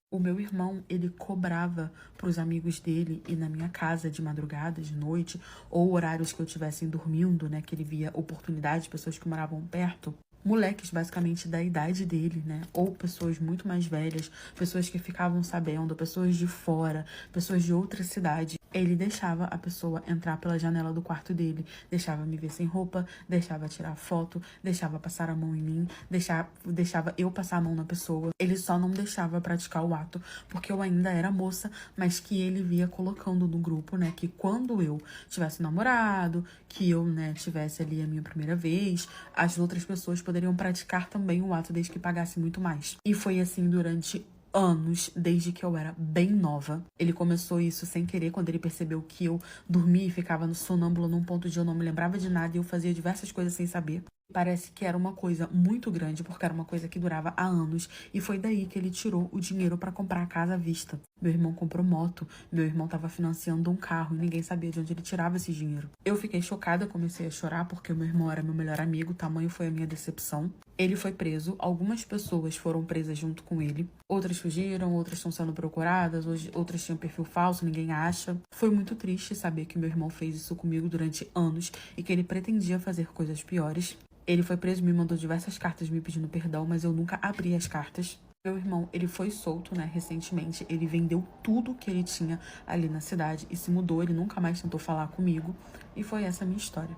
O meu irmão, ele cobrava pros amigos dele ir na minha casa de madrugada, de noite, ou horários que eu estivesse dormindo, né, que ele via oportunidade, pessoas que moravam perto. Moleques, basicamente, da idade dele, né? Ou pessoas muito mais velhas, pessoas que ficavam sabendo, pessoas de fora, pessoas de outra cidade. Ele deixava a pessoa entrar pela janela do quarto dele, deixava me ver sem roupa, deixava tirar foto, deixava passar a mão em mim, deixava eu passar a mão na pessoa. Ele só não deixava praticar o ato, porque eu ainda era moça, mas que ele via colocando no grupo, né? Que quando eu tivesse namorado, que eu, né, tivesse ali a minha primeira vez, as outras pessoas poderiam praticar também o ato desde que pagasse muito mais. E foi assim durante anos, desde que eu era bem nova. Ele começou isso sem querer, quando ele percebeu que eu dormia e ficava no sonâmbula num ponto de eu não me lembrava de nada e eu fazia diversas coisas sem saber. Parece que era uma coisa muito grande, porque era uma coisa que durava há anos. E foi daí que ele tirou o dinheiro pra comprar a casa à vista. Meu irmão comprou moto, meu irmão tava financiando um carro e ninguém sabia de onde ele tirava esse dinheiro. Eu fiquei chocada, comecei a chorar porque o meu irmão era meu melhor amigo, tamanho foi a minha decepção. Ele foi preso, algumas pessoas foram presas junto com ele. Outras fugiram, outras estão sendo procuradas, outras tinham perfil falso, ninguém acha. Foi muito triste saber que meu irmão fez isso comigo durante anos e que ele pretendia fazer coisas piores. Ele foi preso, me mandou diversas cartas me pedindo perdão, mas eu nunca abri as cartas. Meu irmão, ele foi solto, né, recentemente. Ele vendeu tudo que ele tinha ali na cidade e se mudou. Ele nunca mais tentou falar comigo. E foi essa a minha história.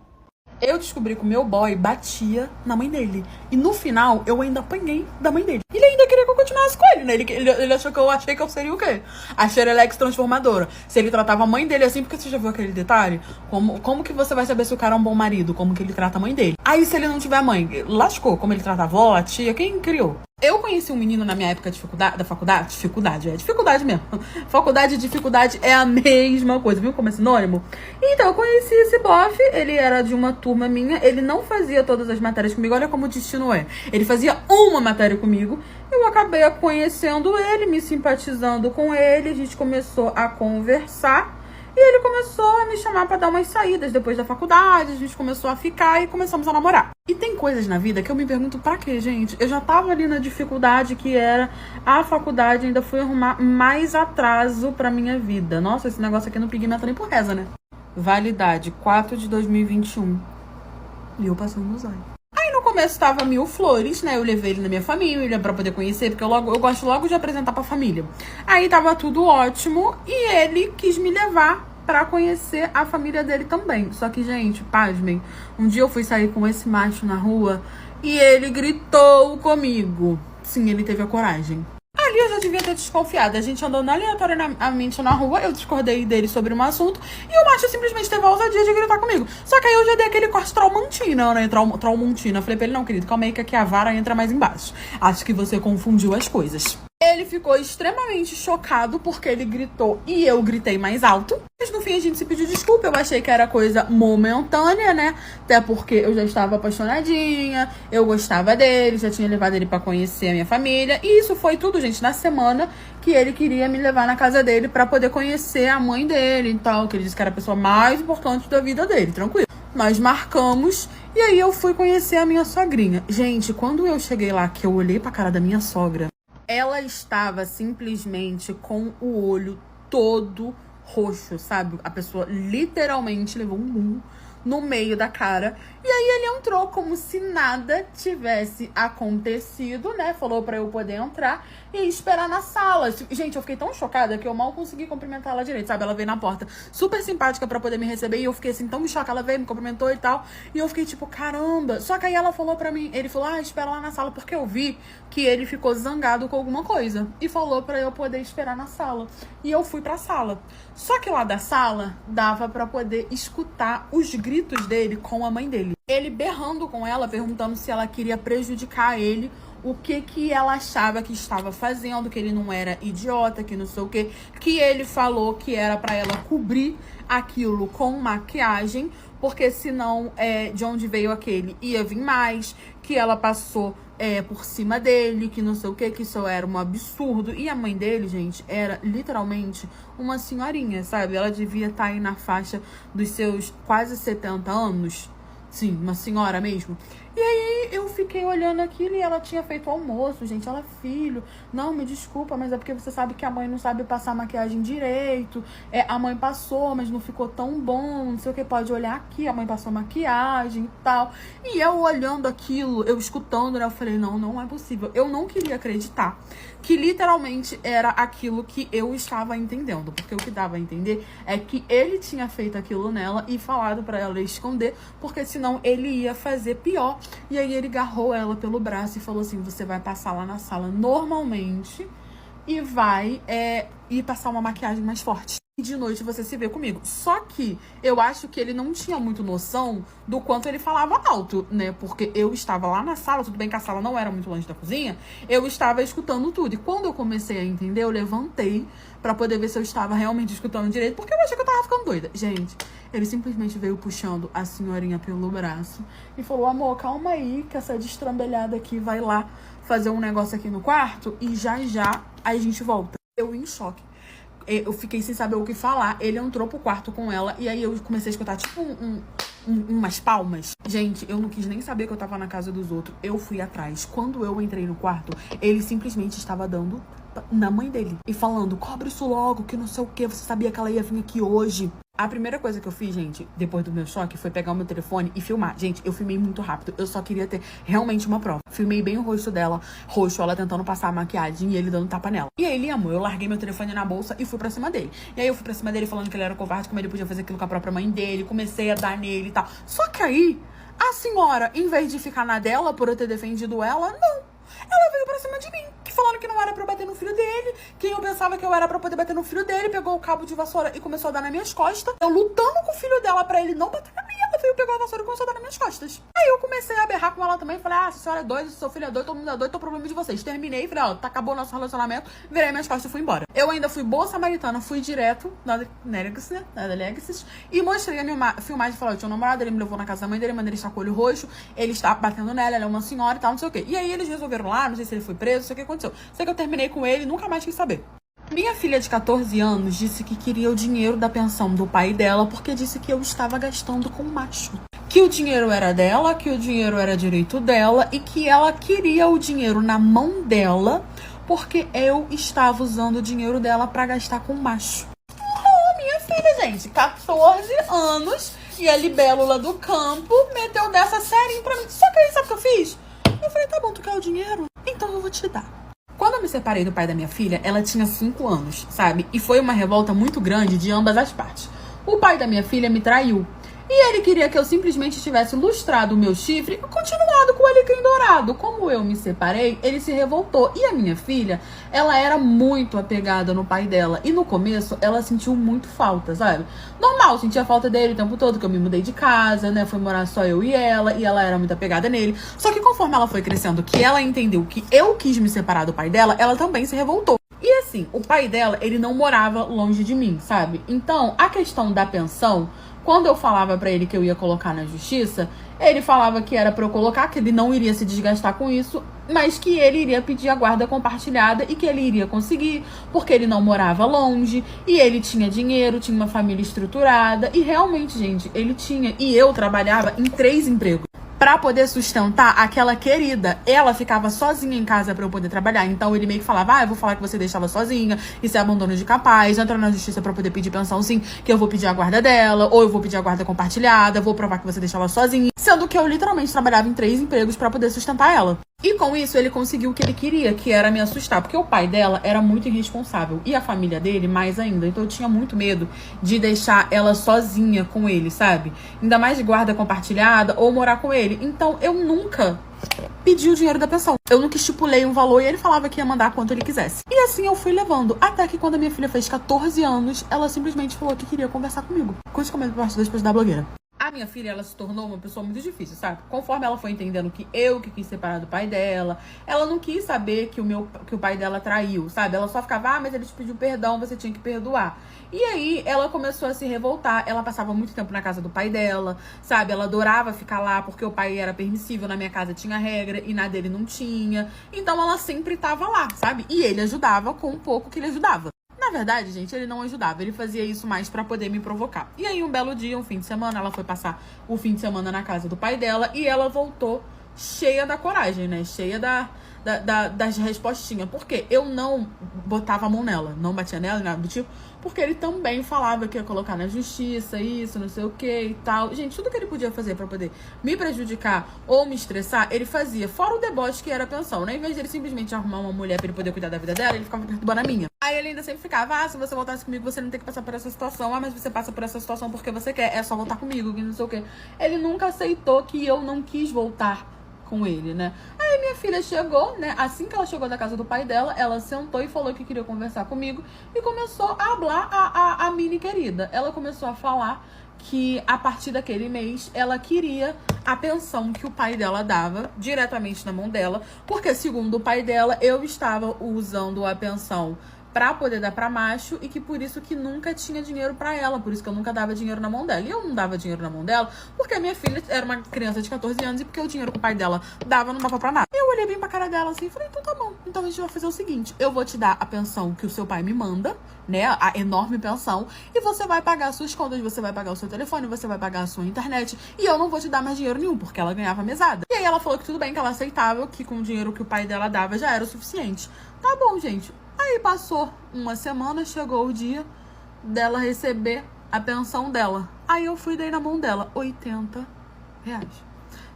Eu descobri que o meu boy batia na mãe dele. E no final, eu ainda apanhei da mãe dele. Ele ainda queria que eu continuasse com ele, né? Ele achou que eu achei que eu seria o quê? A Xerelex transformadora. Se ele tratava a mãe dele assim, porque você já viu aquele detalhe? Como que você vai saber se o cara é um bom marido? Como que ele trata a mãe dele? Aí, se ele não tiver mãe, lascou. Como ele trata a avó, a tia, quem criou? Eu conheci um menino na minha época de dificuldade mesmo. Faculdade e dificuldade é a mesma coisa, viu como é sinônimo? Então, eu conheci esse bofe, ele era de uma turma minha, ele não fazia todas as matérias comigo, olha como o destino é. Ele fazia uma matéria comigo, eu acabei conhecendo ele, me simpatizando com ele, a gente começou a conversar. E ele começou a me chamar pra dar umas saídas depois da faculdade, a gente começou a ficar e começamos a namorar. E tem coisas na vida que eu me pergunto pra quê, gente? Eu já tava ali na dificuldade que era a faculdade, ainda fui arrumar mais atraso pra minha vida. Nossa, esse negócio aqui não pigmenta nem por reza, né? Validade 4 de 2021. E eu passando nos olhos. Aí no começo tava mil flores, né? Eu levei ele na minha família pra poder conhecer, porque eu gosto logo de apresentar pra família. Aí tava tudo ótimo e ele quis me levar pra conhecer a família dele também. Só que, gente, pasmem, um dia eu fui sair com esse macho na rua e ele gritou comigo. Sim, ele teve a coragem. Ali eu já devia ter desconfiado. A gente andando aleatoriamente na rua, eu discordei dele sobre um assunto e o macho simplesmente teve a ousadia de gritar comigo. Só que aí eu já dei aquele corte traumantina, né? Traumontina. Falei pra ele, não, querido, calma aí que aqui a vara entra mais embaixo. Acho que você confundiu as coisas. Ele ficou extremamente chocado porque ele gritou e eu gritei mais alto. Mas no fim a gente se pediu desculpa. Eu achei que era coisa momentânea, né? Até porque eu já estava apaixonadinha, eu gostava dele, já tinha levado ele pra conhecer a minha família. E isso foi tudo, gente, na semana que ele queria me levar na casa dele pra poder conhecer a mãe dele e tal. Que ele disse que era a pessoa mais importante da vida dele, tranquilo. Nós marcamos e aí eu fui conhecer a minha sogrinha. Gente, quando eu cheguei lá, que eu olhei pra cara da minha sogra, ela estava simplesmente com o olho todo roxo, sabe? A pessoa literalmente levou um murro no meio da cara. E aí ele entrou como se nada tivesse acontecido, né? Falou pra eu poder entrar e esperar na sala. Gente, eu fiquei tão chocada que eu mal consegui cumprimentar ela direito, sabe? Ela veio na porta super simpática pra poder me receber e eu fiquei assim tão choque. Ela veio, me cumprimentou e tal. E eu fiquei tipo, caramba. Só que aí ela falou pra mim, ele falou, espera lá na sala, porque eu vi que ele ficou zangado com alguma coisa. E falou pra eu poder esperar na sala. E eu fui pra sala. Só que lá da sala, dava pra poder escutar os gritos dele com a mãe dele. Ele berrando com ela, perguntando se ela queria prejudicar ele, o que ela achava que estava fazendo, que ele não era idiota, que não sei o que ele falou que era pra ela cobrir aquilo com maquiagem, porque senão, de onde veio aquele ia vir mais, que ela passou por cima dele, que não sei o que isso era um absurdo. E a mãe dele, gente, era literalmente uma senhorinha, sabe? Ela devia estar aí na faixa dos seus quase 70 anos. Sim, uma senhora mesmo. E aí eu fiquei olhando aquilo e ela tinha feito almoço, gente. Ela, filho, não, me desculpa, mas é porque você sabe que a mãe não sabe passar maquiagem direito. A mãe passou, mas não ficou tão bom, não sei o que, pode olhar aqui, a mãe passou maquiagem e tal. E eu olhando aquilo, eu escutando, né, eu falei, não é possível. Eu não queria acreditar que literalmente era aquilo que eu estava entendendo. Porque o que dava a entender é que ele tinha feito aquilo nela e falado pra ela esconder, porque senão ele ia fazer pior. E aí ele agarrou ela pelo braço e falou assim, você vai passar lá na sala normalmente e vai ir passar uma maquiagem mais forte. E de noite você se vê comigo. Só que eu acho que ele não tinha muito noção do quanto ele falava alto, né? Porque eu estava lá na sala, tudo bem que a sala não era muito longe da cozinha, eu estava escutando tudo. E quando eu comecei a entender, eu levantei pra poder ver se eu estava realmente escutando direito, porque eu achei que eu tava ficando doida. Gente, ele simplesmente veio puxando a senhorinha pelo braço e falou, amor, calma aí, que essa destrambelhada aqui vai lá fazer um negócio aqui no quarto e já a gente volta. Eu em choque. Eu fiquei sem saber o que falar. Ele entrou pro quarto com ela e aí eu comecei a escutar tipo umas palmas. Gente, eu não quis nem saber que eu tava na casa dos outros. Eu fui atrás. Quando eu entrei no quarto, ele simplesmente estava dando na mãe dele e falando, cobre isso logo, que não sei o que, você sabia que ela ia vir aqui hoje. A primeira coisa que eu fiz, gente, depois do meu choque, foi pegar o meu telefone e filmar. Gente, eu filmei muito rápido. Eu só queria ter realmente uma prova. Filmei bem o rosto dela, roxo, ela tentando passar a maquiagem e ele dando tapa nela. E aí, amor, eu larguei meu telefone na bolsa e fui pra cima dele. E aí eu fui pra cima dele falando que ele era covarde, como ele podia fazer aquilo com a própria mãe dele. Comecei a dar nele e tal. Só que aí, a senhora, em vez de ficar na dela por eu ter defendido ela, não. Ela veio pra cima de mim, falando que não era pra eu bater no filho dele, que eu pensava que eu era pra poder bater no filho dele, pegou o cabo de vassoura e começou a dar nas minhas costas. Eu lutando com o filho dela pra ele não bater na minha, ela veio pegar a vassoura e começou a dar nas minhas costas. Aí eu comecei a berrar com ela também, falei, se a senhora é doida, se seu filho é doido, todo mundo é doido, então o problema de vocês. Terminei, falei, acabou o nosso relacionamento, virei minhas costas e fui embora. Eu ainda fui boa samaritana, fui direto na Delegacies e mostrei a minha filmagem e falei, eu tinha um namorado, ele me levou na casa da mãe dele, mandei ele estar com o olho roxo, ele está batendo nela, ela é uma senhora e tal, não sei o quê. E aí eles resolveram lá, não sei se ele foi preso, não sei o que aconteceu. Sei que eu terminei com ele, nunca mais quis saber. Minha filha de 14 anos disse que queria o dinheiro da pensão do pai dela porque disse que eu estava gastando com macho. Que o dinheiro era dela, que o dinheiro era direito dela e que ela queria o dinheiro na mão dela porque eu estava usando o dinheiro dela pra gastar com macho. Oh, minha filha, gente, 14 anos e a libélula do campo meteu dessa série pra mim. Só que aí, sabe o que eu fiz? Eu falei, tá bom, tu quer o dinheiro? Então eu vou te dar. Quando eu me separei do pai da minha filha, ela tinha 5 anos, sabe? E foi uma revolta muito grande de ambas as partes. O pai da minha filha me traiu. E ele queria que eu simplesmente tivesse lustrado o meu chifre e continuado com o alecrim dourado. Como eu me separei, ele se revoltou. E a minha filha, ela era muito apegada no pai dela. E no começo, ela sentiu muito falta, sabe? Normal, sentia falta dele o tempo todo, que eu me mudei de casa, né? Foi morar só eu e ela era muito apegada nele. Só que conforme ela foi crescendo, que ela entendeu que eu quis me separar do pai dela, ela também se revoltou. E assim, o pai dela, ele não morava longe de mim, sabe? Então, a questão da pensão, quando eu falava pra ele que eu ia colocar na justiça, ele falava que era pra eu colocar, que ele não iria se desgastar com isso, mas que ele iria pedir a guarda compartilhada e que ele iria conseguir, porque ele não morava longe, e ele tinha dinheiro, tinha uma família estruturada, e realmente, gente, ele tinha. E eu trabalhava em 3 empregos. pra poder sustentar aquela querida. Ela ficava sozinha em casa pra eu poder trabalhar. Então ele meio que falava, eu vou falar que você deixa ela sozinha, isso é abandono de capaz, entra na justiça pra poder pedir pensão sim, que eu vou pedir a guarda dela, ou eu vou pedir a guarda compartilhada, vou provar que você deixa ela sozinha. Sendo que eu literalmente trabalhava em 3 empregos pra poder sustentar ela. E com isso ele conseguiu o que ele queria, que era me assustar, porque o pai dela era muito irresponsável e a família dele mais ainda. Então eu tinha muito medo de deixar ela sozinha com ele, sabe? Ainda mais de guarda compartilhada ou morar com ele. Então eu nunca pedi o dinheiro da pensão. Eu nunca estipulei um valor e ele falava que ia mandar quanto ele quisesse. E assim eu fui levando. Até que quando a minha filha fez 14 anos, ela simplesmente falou que queria conversar comigo. Curte, comenta, parte depois da blogueira. A minha filha, ela se tornou uma pessoa muito difícil, sabe? Conforme ela foi entendendo que eu que quis separar do pai dela, ela não quis saber que o pai dela traiu, sabe? Ela só ficava, mas ele te pediu perdão, você tinha que perdoar. E aí, ela começou a se revoltar. Ela passava muito tempo na casa do pai dela, sabe? Ela adorava ficar lá porque o pai era permissível, na minha casa tinha regra e na dele não tinha. Então, ela sempre tava lá, sabe? E ele ajudava com um pouco que ele ajudava. Na verdade, gente, ele não ajudava. Ele fazia isso mais pra poder me provocar. E aí, um belo dia, um fim de semana, ela foi passar o fim de semana na casa do pai dela e ela voltou cheia da coragem, né? Cheia das respostinhas. Porque eu não botava a mão nela, não batia nela, nada do tipo. Porque ele também falava que ia colocar na justiça, isso, não sei o que e tal. Gente, tudo que ele podia fazer pra poder me prejudicar ou me estressar, ele fazia. Fora o deboche que era a pensão, né? Em vez de ele simplesmente arrumar uma mulher pra ele poder cuidar da vida dela, ele ficava perturbando a minha. Aí ele ainda sempre ficava, se você voltasse comigo, você não tem que passar por essa situação. Mas você passa por essa situação porque você quer. É só voltar comigo, que não sei o quê. Ele nunca aceitou que eu não quis voltar com ele, né? Aí minha filha chegou, né? Assim que ela chegou da casa do pai dela, ela sentou e falou que queria conversar comigo e começou a hablar a mini querida. Ela começou a falar que a partir daquele mês ela queria a pensão que o pai dela dava diretamente na mão dela, porque segundo o pai dela, eu estava usando a pensão pra poder dar pra macho e que por isso que nunca tinha dinheiro pra ela, por isso que eu nunca dava dinheiro na mão dela. E eu não dava dinheiro na mão dela porque a minha filha era uma criança de 14 anos e porque o dinheiro que o pai dela dava não dava pra nada. Eu olhei bem pra cara dela assim e falei, então tá bom, então a gente vai fazer o seguinte, eu vou te dar a pensão que o seu pai me manda, né, a enorme pensão, e você vai pagar as suas contas, você vai pagar o seu telefone, você vai pagar a sua internet, e eu não vou te dar mais dinheiro nenhum, porque ela ganhava mesada. E aí ela falou que tudo bem, que ela aceitava, que com o dinheiro que o pai dela dava já era o suficiente. Tá bom, gente. Aí passou uma semana, chegou o dia dela receber a pensão dela. Aí eu fui e dei na mão dela, R$80.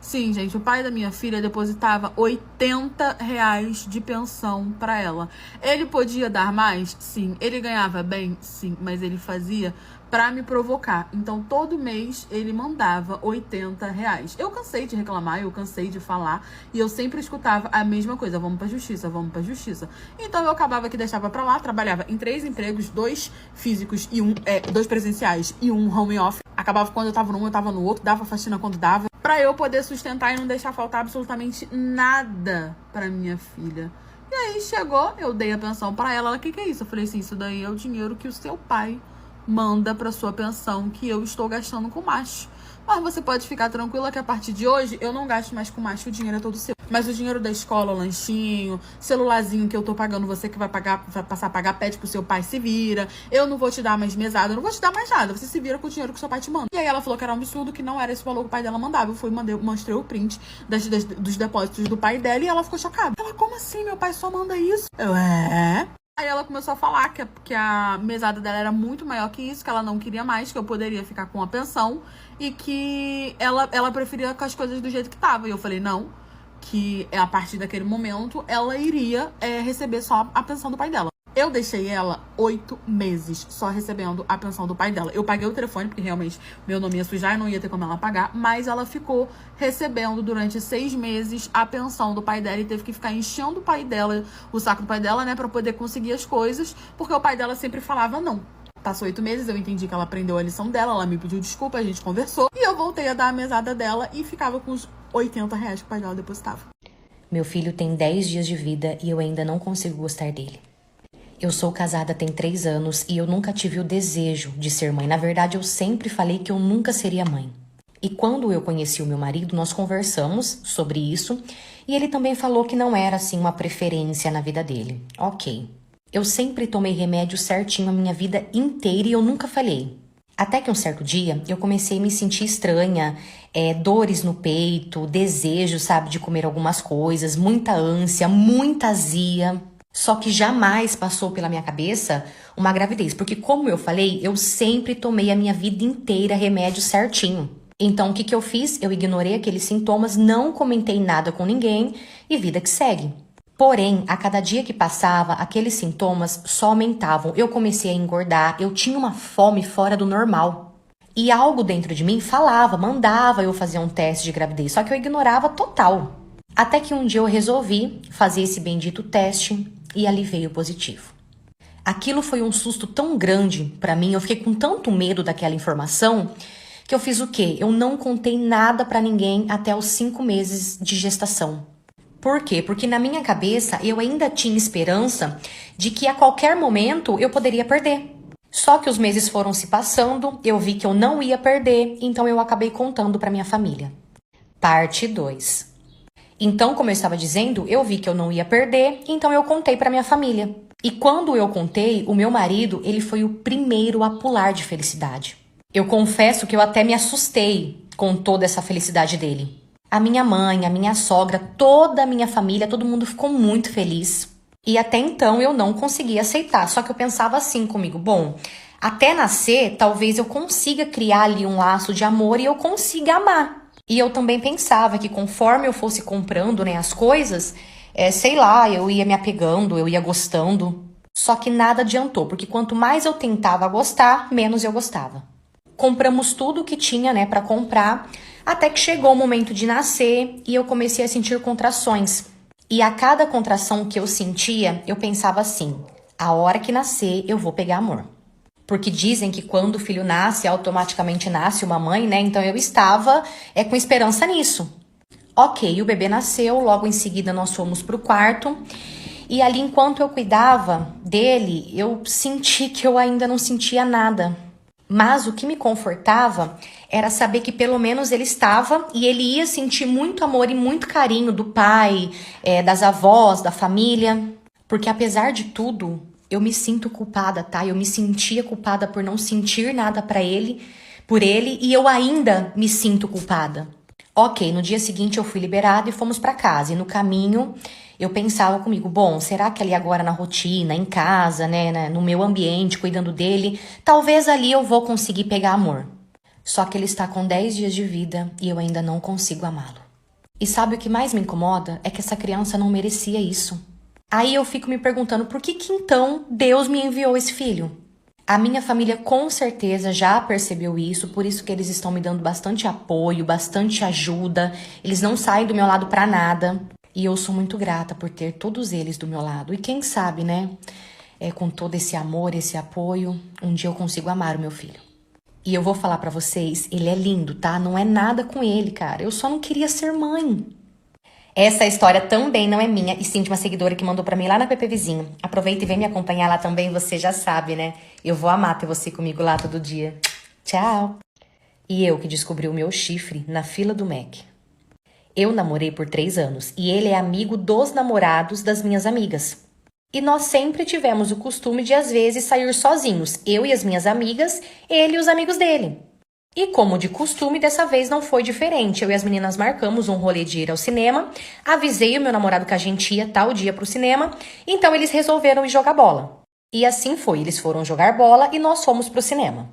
Sim, gente, o pai da minha filha depositava R$80 de pensão pra ela. Ele podia dar mais? Sim. Ele ganhava bem? Sim. Mas ele fazia pra me provocar. Então, todo mês, ele mandava R$80. Eu cansei de reclamar, eu cansei de falar. E eu sempre escutava a mesma coisa. Vamos pra justiça, vamos pra justiça. Então, eu acabava que deixava pra lá. Trabalhava em 3 empregos, 2 físicos e 2 presenciais e 1 home office. Acabava quando eu tava num, eu tava no outro. Dava faxina quando dava. Pra eu poder sustentar e não deixar faltar absolutamente nada pra minha filha. E aí, chegou, eu dei a pensão pra ela. Ela, o que é isso? Eu falei assim, isso daí é o dinheiro que o seu pai manda pra sua pensão que eu estou gastando com macho. Mas você pode ficar tranquila que a partir de hoje eu não gasto mais com macho, o dinheiro é todo seu. Mas o dinheiro da escola, lanchinho, celularzinho que eu tô pagando, você que vai pagar, vai passar a pagar, pede pro seu pai, se vira. Eu não vou te dar mais mesada, eu não vou te dar mais nada. Você se vira com o dinheiro que o seu pai te manda. E aí ela falou que era um absurdo, que não era esse valor que o pai dela mandava. Eu fui, mostrei o print dos depósitos do pai dela e ela ficou chocada. Ela, como assim? Meu pai só manda isso? Eu, Aí ela começou a falar que a mesada dela era muito maior que isso, que ela não queria mais, que eu poderia ficar com a pensão e que ela preferia com as coisas do jeito que tava. E eu falei, não, que a partir daquele momento ela iria receber só a pensão do pai dela. Eu deixei ela 8 meses só recebendo a pensão do pai dela. Eu paguei o telefone, porque realmente meu nome ia sujar e não ia ter como ela pagar. Mas ela ficou recebendo durante 6 meses a pensão do pai dela. E teve que ficar enchendo o pai dela, o saco do pai dela, né? Pra poder conseguir as coisas. Porque o pai dela sempre falava não. Passou 8 meses, eu entendi que ela aprendeu a lição dela. Ela me pediu desculpa, a gente conversou. E eu voltei a dar a mesada dela e ficava com os R$80 que o pai dela depositava. Meu filho tem 10 dias de vida e eu ainda não consigo gostar dele. Eu sou casada tem 3 anos e eu nunca tive o desejo de ser mãe. Na verdade, eu sempre falei que eu nunca seria mãe. E quando eu conheci o meu marido, nós conversamos sobre isso e ele também falou que não era assim uma preferência na vida dele. Ok. Eu sempre tomei remédio certinho a minha vida inteira e eu nunca falhei. Até que um certo dia eu comecei a me sentir estranha, dores no peito, desejo, sabe, de comer algumas coisas, muita ânsia, muita azia. Só que jamais passou pela minha cabeça uma gravidez, porque como eu falei, eu sempre tomei a minha vida inteira remédio certinho. Então o que eu fiz? Eu ignorei aqueles sintomas, não comentei nada com ninguém e vida que segue. Porém, a cada dia que passava, aqueles sintomas só aumentavam. Eu comecei a engordar, eu tinha uma fome fora do normal. E algo dentro de mim falava, mandava eu fazer um teste de gravidez, só que eu ignorava total. Até que um dia eu resolvi fazer esse bendito teste e ali veio positivo. Aquilo foi um susto tão grande pra mim, eu fiquei com tanto medo daquela informação, que eu fiz o quê? Eu não contei nada pra ninguém até os 5 meses de gestação. Por quê? Porque na minha cabeça eu ainda tinha esperança de que a qualquer momento eu poderia perder. Só que os meses foram se passando, eu vi que eu não ia perder, então eu acabei contando para minha família. Parte 2. Então, como eu estava dizendo, eu vi que eu não ia perder, então eu contei para minha família. E quando eu contei, o meu marido, ele foi o primeiro a pular de felicidade. Eu confesso que eu até me assustei com toda essa felicidade dele. A minha mãe, a minha sogra, toda a minha família, todo mundo ficou muito feliz. E até então eu não conseguia aceitar. Só que eu pensava assim comigo, bom, até nascer, talvez eu consiga criar ali um laço de amor e eu consiga amar. E eu também pensava que conforme eu fosse comprando, né, as coisas, sei lá, eu ia me apegando, eu ia gostando. Só que nada adiantou, porque quanto mais eu tentava gostar, menos eu gostava. Compramos tudo que tinha, né, para comprar, até que chegou o momento de nascer e eu comecei a sentir contrações. E a cada contração que eu sentia, eu pensava assim, a hora que nascer, eu vou pegar amor. Porque dizem que quando o filho nasce, automaticamente nasce uma mãe, né? Então eu estava com esperança nisso. Ok, o bebê nasceu, logo em seguida nós fomos pro quarto. E ali, enquanto eu cuidava dele, eu senti que eu ainda não sentia nada. Mas o que me confortava era saber que pelo menos ele estava e ele ia sentir muito amor e muito carinho do pai, das avós, da família. Porque apesar de tudo, eu me sinto culpada, tá? Eu me sentia culpada por não sentir nada por ele, e eu ainda me sinto culpada. Ok, no dia seguinte eu fui liberada e fomos para casa. E no caminho eu pensava comigo, bom, será que ali agora na rotina, em casa, né, no meu ambiente, cuidando dele, talvez ali eu vou conseguir pegar amor. Só que ele está com 10 dias de vida e eu ainda não consigo amá-lo. E sabe o que mais me incomoda? É que essa criança não merecia isso. Aí eu fico me perguntando por que então Deus me enviou esse filho? A minha família com certeza já percebeu isso, por isso que eles estão me dando bastante apoio, bastante ajuda. Eles não saem do meu lado pra nada. E eu sou muito grata por ter todos eles do meu lado. E quem sabe, né? Com todo esse amor, esse apoio, um dia eu consigo amar o meu filho. E eu vou falar pra vocês, ele é lindo, tá? Não é nada com ele, cara. Eu só não queria ser mãe. Essa história também não é minha, e sim de uma seguidora que mandou pra mim lá na PP Vizinho. Aproveita e vem me acompanhar lá também, você já sabe, né? Eu vou amar ter você comigo lá todo dia. Tchau! E eu que descobri o meu chifre na fila do Mac. Eu namorei por 3 anos e ele é amigo dos namorados das minhas amigas. E nós sempre tivemos o costume de, às vezes, sair sozinhos. Eu e as minhas amigas, ele e os amigos dele. E como de costume, dessa vez não foi diferente. Eu e as meninas marcamos um rolê de ir ao cinema. Avisei o meu namorado que a gente ia tal dia pro cinema. Então eles resolveram ir jogar bola. E assim foi. Eles foram jogar bola e nós fomos pro cinema.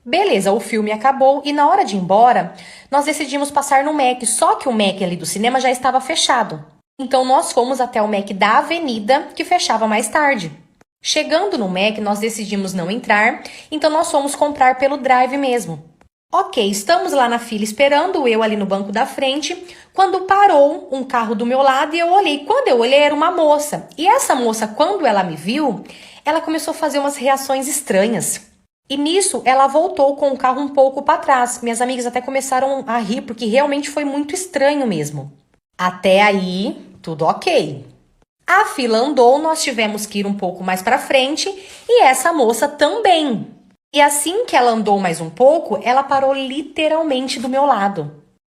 Beleza, o filme acabou e na hora de ir embora, nós decidimos passar no Mac. Só que o Mac ali do cinema já estava fechado. Então nós fomos até o Mac da avenida, que fechava mais tarde. Chegando no Mac, nós decidimos não entrar. Então nós fomos comprar pelo drive mesmo. Ok, estamos lá na fila esperando, eu ali no banco da frente, quando parou um carro do meu lado e eu olhei. Quando eu olhei, era uma moça. E essa moça, quando ela me viu, ela começou a fazer umas reações estranhas. E nisso, ela voltou com o carro um pouco para trás. Minhas amigas até começaram a rir, porque realmente foi muito estranho mesmo. Até aí, tudo ok. A fila andou, nós tivemos que ir um pouco mais para frente e essa moça também. E assim que ela andou mais um pouco, ela parou literalmente do meu lado.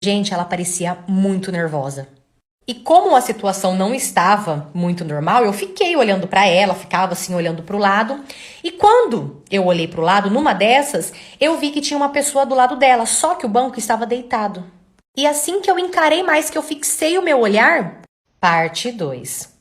Gente, ela parecia muito nervosa. E como a situação não estava muito normal, eu fiquei olhando pra ela, ficava assim olhando pro lado. E quando eu olhei pro lado, numa dessas, eu vi que tinha uma pessoa do lado dela, só que o banco estava deitado. E assim que eu encarei mais, que eu fixei o meu olhar, parte 2.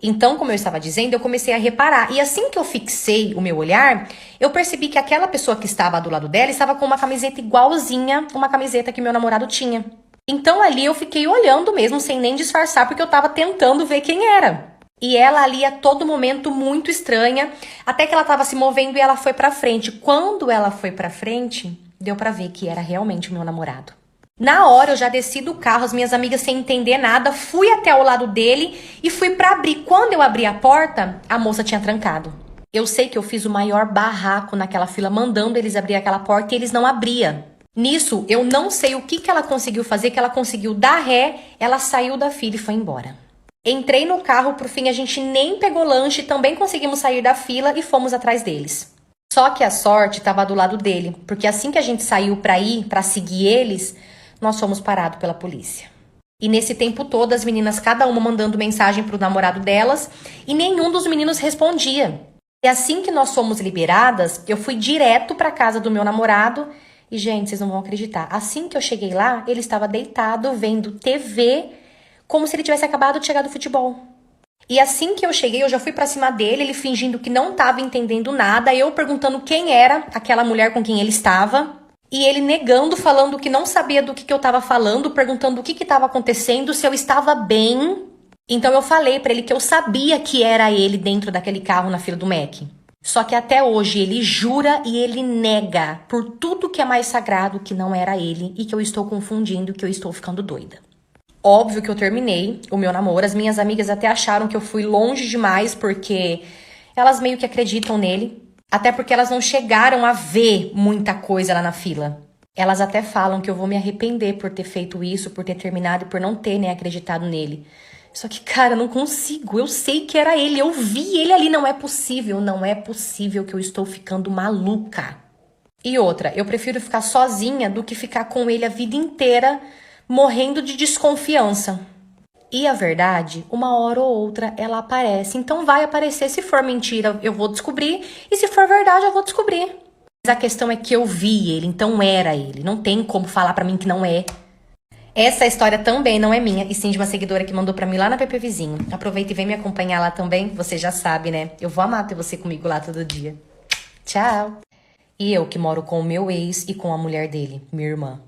Então, como eu estava dizendo, eu comecei a reparar. E assim que eu fixei o meu olhar, eu percebi que aquela pessoa que estava do lado dela estava com uma camiseta igualzinha uma camiseta que meu namorado tinha. Então ali eu fiquei olhando mesmo, sem nem disfarçar, porque eu tava tentando ver quem era. E ela ali a todo momento muito estranha, até que ela tava se movendo e ela foi pra frente. Quando ela foi pra frente, deu pra ver que era realmente o meu namorado. Na hora eu já desci do carro, as minhas amigas sem entender nada, fui até o lado dele e fui pra abrir. Quando eu abri a porta, a moça tinha trancado. Eu sei que eu fiz o maior barraco naquela fila, mandando eles abrir aquela porta e eles não abriam. Nisso, eu não sei o que ela conseguiu fazer, que ela conseguiu dar ré, ela saiu da fila e foi embora. Entrei no carro, por fim a gente nem pegou lanche, também conseguimos sair da fila e fomos atrás deles. Só que a sorte estava do lado dele, porque assim que a gente saiu para seguir eles, nós fomos parados pela polícia. E nesse tempo todo, as meninas, cada uma mandando mensagem pro namorado delas, e nenhum dos meninos respondia. E assim que nós fomos liberadas, eu fui direto para casa do meu namorado. E, gente, vocês não vão acreditar. Assim que eu cheguei lá, ele estava deitado, vendo TV, como se ele tivesse acabado de chegar do futebol. E assim que eu cheguei, eu já fui pra cima dele, ele fingindo que não estava entendendo nada, eu perguntando quem era aquela mulher com quem ele estava, e ele negando, falando que não sabia do que eu estava falando, perguntando o que estava acontecendo, se eu estava bem. Então eu falei pra ele que eu sabia que era ele dentro daquele carro na fila do Mac. Só que até hoje ele jura e ele nega por tudo que é mais sagrado que não era ele e que eu estou confundindo, que eu estou ficando doida. Óbvio que eu terminei o meu namoro, as minhas amigas até acharam que eu fui longe demais porque elas meio que acreditam nele, até porque elas não chegaram a ver muita coisa lá na fila. Elas até falam que eu vou me arrepender por ter feito isso, por ter terminado e por não ter, acreditado nele. Só que, cara, eu não consigo. Eu sei que era ele. Eu vi ele ali. Não é possível que eu estou ficando maluca. E outra, eu prefiro ficar sozinha do que ficar com ele a vida inteira morrendo de desconfiança. E a verdade, uma hora ou outra, ela aparece. Então vai aparecer. Se for mentira, eu vou descobrir. E se for verdade, eu vou descobrir. Mas a questão é que eu vi ele. Então era ele. Não tem como falar pra mim que não é. Essa história também não é minha, e sim de uma seguidora que mandou pra mim lá na PP Vizinho. Aproveita e vem me acompanhar lá também, você já sabe, né? Eu vou amar ter você comigo lá todo dia. Tchau! E eu que moro com o meu ex e com a mulher dele, minha irmã.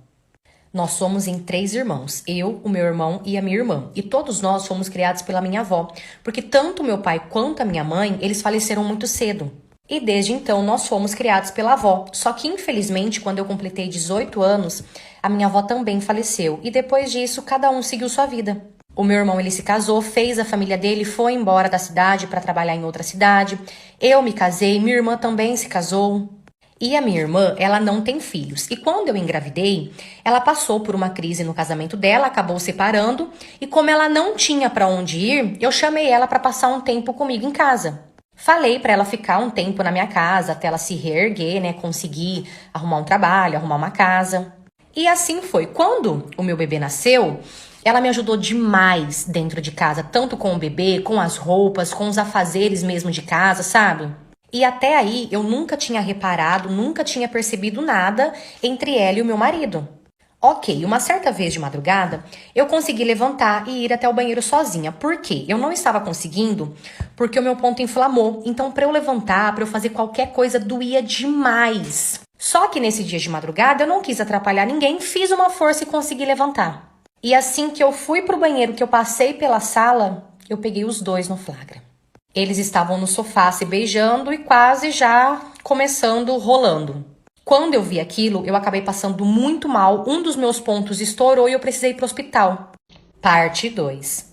Nós somos em 3 irmãos, eu, o meu irmão e a minha irmã. E todos nós fomos criados pela minha avó, porque tanto meu pai quanto a minha mãe, eles faleceram muito cedo. E desde então nós fomos criados pela avó. Só que infelizmente, quando eu completei 18 anos, a minha avó também faleceu. E depois disso, cada um seguiu sua vida. O meu irmão, ele se casou, fez a família dele, foi embora da cidade para trabalhar em outra cidade. Eu me casei, minha irmã também se casou. E a minha irmã, ela não tem filhos. E quando eu engravidei, ela passou por uma crise no casamento dela, acabou separando. E como ela não tinha para onde ir, eu chamei ela para passar um tempo comigo em casa. Falei pra ela ficar um tempo na minha casa até ela se reerguer, conseguir arrumar um trabalho, arrumar uma casa. E assim foi. Quando o meu bebê nasceu, ela me ajudou demais dentro de casa, tanto com o bebê, com as roupas, com os afazeres mesmo de casa, sabe? E até aí eu nunca tinha reparado, nunca tinha percebido nada entre ela e o meu marido. Ok, uma certa vez de madrugada, eu consegui levantar e ir até o banheiro sozinha. Por quê? Eu não estava conseguindo porque o meu ponto inflamou. Então, para eu levantar, para eu fazer qualquer coisa, doía demais. Só que nesse dia de madrugada, eu não quis atrapalhar ninguém, fiz uma força e consegui levantar. E assim que eu fui pro banheiro, que eu passei pela sala, eu peguei os dois no flagra. Eles estavam no sofá se beijando e quase já começando, rolando. Quando eu vi aquilo, eu acabei passando muito mal, um dos meus pontos estourou e eu precisei ir pro hospital. Parte 2.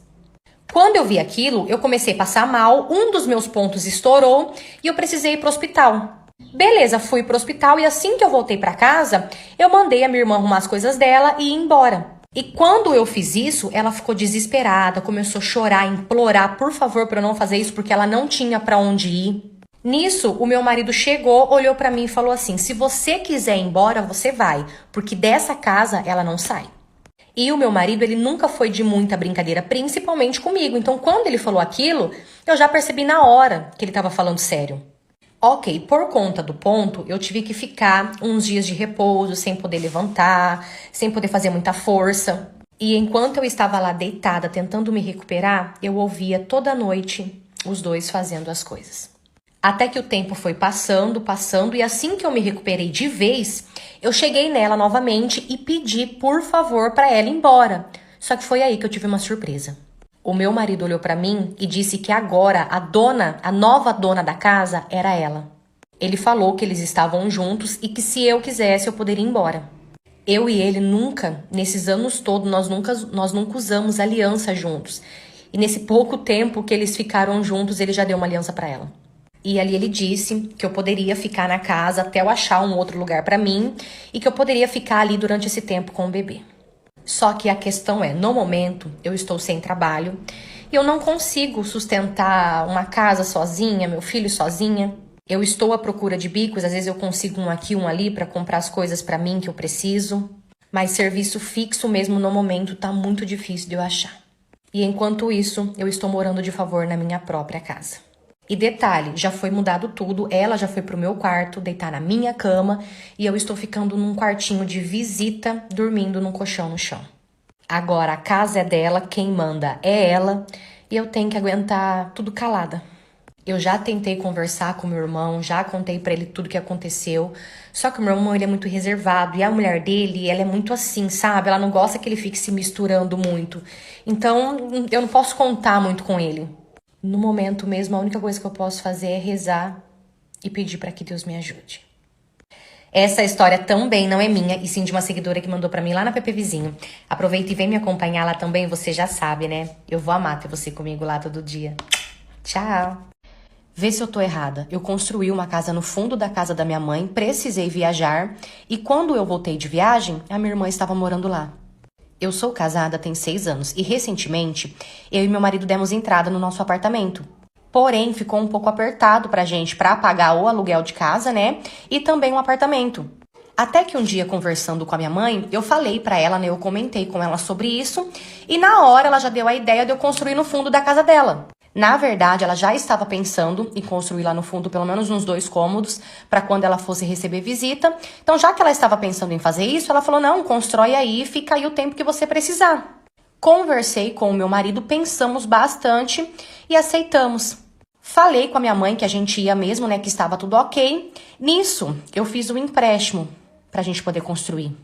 Quando eu vi aquilo, eu comecei a passar mal, um dos meus pontos estourou e eu precisei ir pro hospital. Beleza, fui pro hospital e assim que eu voltei pra casa, eu mandei a minha irmã arrumar as coisas dela e ir embora. E quando eu fiz isso, ela ficou desesperada, começou a chorar, implorar, por favor, pra eu não fazer isso, porque ela não tinha pra onde ir. Nisso, o meu marido chegou, olhou pra mim e falou assim: se você quiser ir embora, você vai, porque dessa casa ela não sai. E o meu marido, ele nunca foi de muita brincadeira, principalmente comigo. Então, quando ele falou aquilo, eu já percebi na hora que ele estava falando sério. Ok, por conta do ponto, eu tive que ficar uns dias de repouso, sem poder levantar, sem poder fazer muita força. E enquanto eu estava lá deitada, tentando me recuperar, eu ouvia toda noite os dois fazendo as coisas. Até que o tempo foi passando, e assim que eu me recuperei de vez, eu cheguei nela novamente e pedi, por favor, para ela ir embora. Só que foi aí que eu tive uma surpresa. O meu marido olhou para mim e disse que agora a nova dona da casa era ela. Ele falou que eles estavam juntos e que se eu quisesse eu poderia ir embora. Eu e ele nunca, nesses anos todos, nós nunca usamos aliança juntos. E nesse pouco tempo que eles ficaram juntos, ele já deu uma aliança para ela. E ali ele disse que eu poderia ficar na casa até eu achar um outro lugar para mim e que eu poderia ficar ali durante esse tempo com o bebê. Só que a questão é, no momento, eu estou sem trabalho e eu não consigo sustentar uma casa sozinha, meu filho sozinha. Eu estou à procura de bicos, às vezes eu consigo um aqui, um ali para comprar as coisas para mim que eu preciso. Mas serviço fixo mesmo no momento tá muito difícil de eu achar. E enquanto isso, eu estou morando de favor na minha própria casa. E detalhe, já foi mudado tudo, ela já foi pro meu quarto, deitar na minha cama, e eu estou ficando num quartinho de visita, dormindo num colchão no chão. Agora a casa é dela, quem manda é ela, e eu tenho que aguentar tudo calada. Eu já tentei conversar com meu irmão, já contei pra ele tudo que aconteceu, só que o meu irmão ele é muito reservado, e a mulher dele, ela é muito assim, sabe? Ela não gosta que ele fique se misturando muito, então eu não posso contar muito com ele. No momento mesmo, a única coisa que eu posso fazer é rezar e pedir para que Deus me ajude. Essa história também não é minha, e sim de uma seguidora que mandou para mim lá na PP Vizinho. Aproveita e vem me acompanhar lá também, você já sabe, né? Eu vou amar ter você comigo lá todo dia. Tchau! Vê se eu tô errada. Eu construí uma casa no fundo da casa da minha mãe, precisei viajar, e quando eu voltei de viagem, a minha irmã estava morando lá. Eu sou casada tem 6 anos e recentemente eu e meu marido demos entrada no nosso apartamento. Porém, ficou um pouco apertado pra gente pra pagar o aluguel de casa, né? E também um apartamento. Até que um dia, conversando com a minha mãe, eu falei pra ela, né? Eu comentei com ela sobre isso e na hora ela já deu a ideia de eu construir no fundo da casa dela. Na verdade, ela já estava pensando em construir lá no fundo pelo menos uns 2 cômodos para quando ela fosse receber visita. Então, já que ela estava pensando em fazer isso, ela falou, não, constrói aí, fica aí o tempo que você precisar. Conversei com o meu marido, pensamos bastante e aceitamos. Falei com a minha mãe que a gente ia mesmo, né, que estava tudo ok. Nisso, eu fiz o empréstimo para a gente poder construir.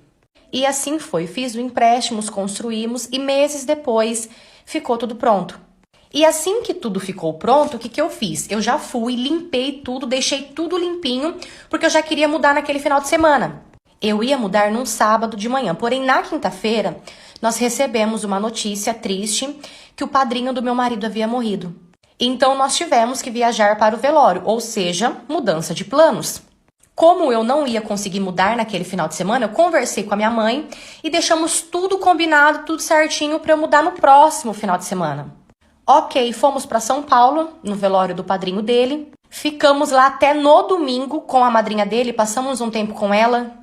E assim foi, fiz o empréstimo, construímos e meses depois ficou tudo pronto. E assim que tudo ficou pronto, o que eu fiz? Eu já fui, limpei tudo, deixei tudo limpinho, porque eu já queria mudar naquele final de semana. Eu ia mudar num sábado de manhã, porém na quinta-feira nós recebemos uma notícia triste que o padrinho do meu marido havia morrido. Então nós tivemos que viajar para o velório, ou seja, mudança de planos. Como eu não ia conseguir mudar naquele final de semana, eu conversei com a minha mãe e deixamos tudo combinado, tudo certinho para eu mudar no próximo final de semana. Ok, fomos para São Paulo, no velório do padrinho dele. Ficamos lá até no domingo com a madrinha dele, passamos um tempo com ela.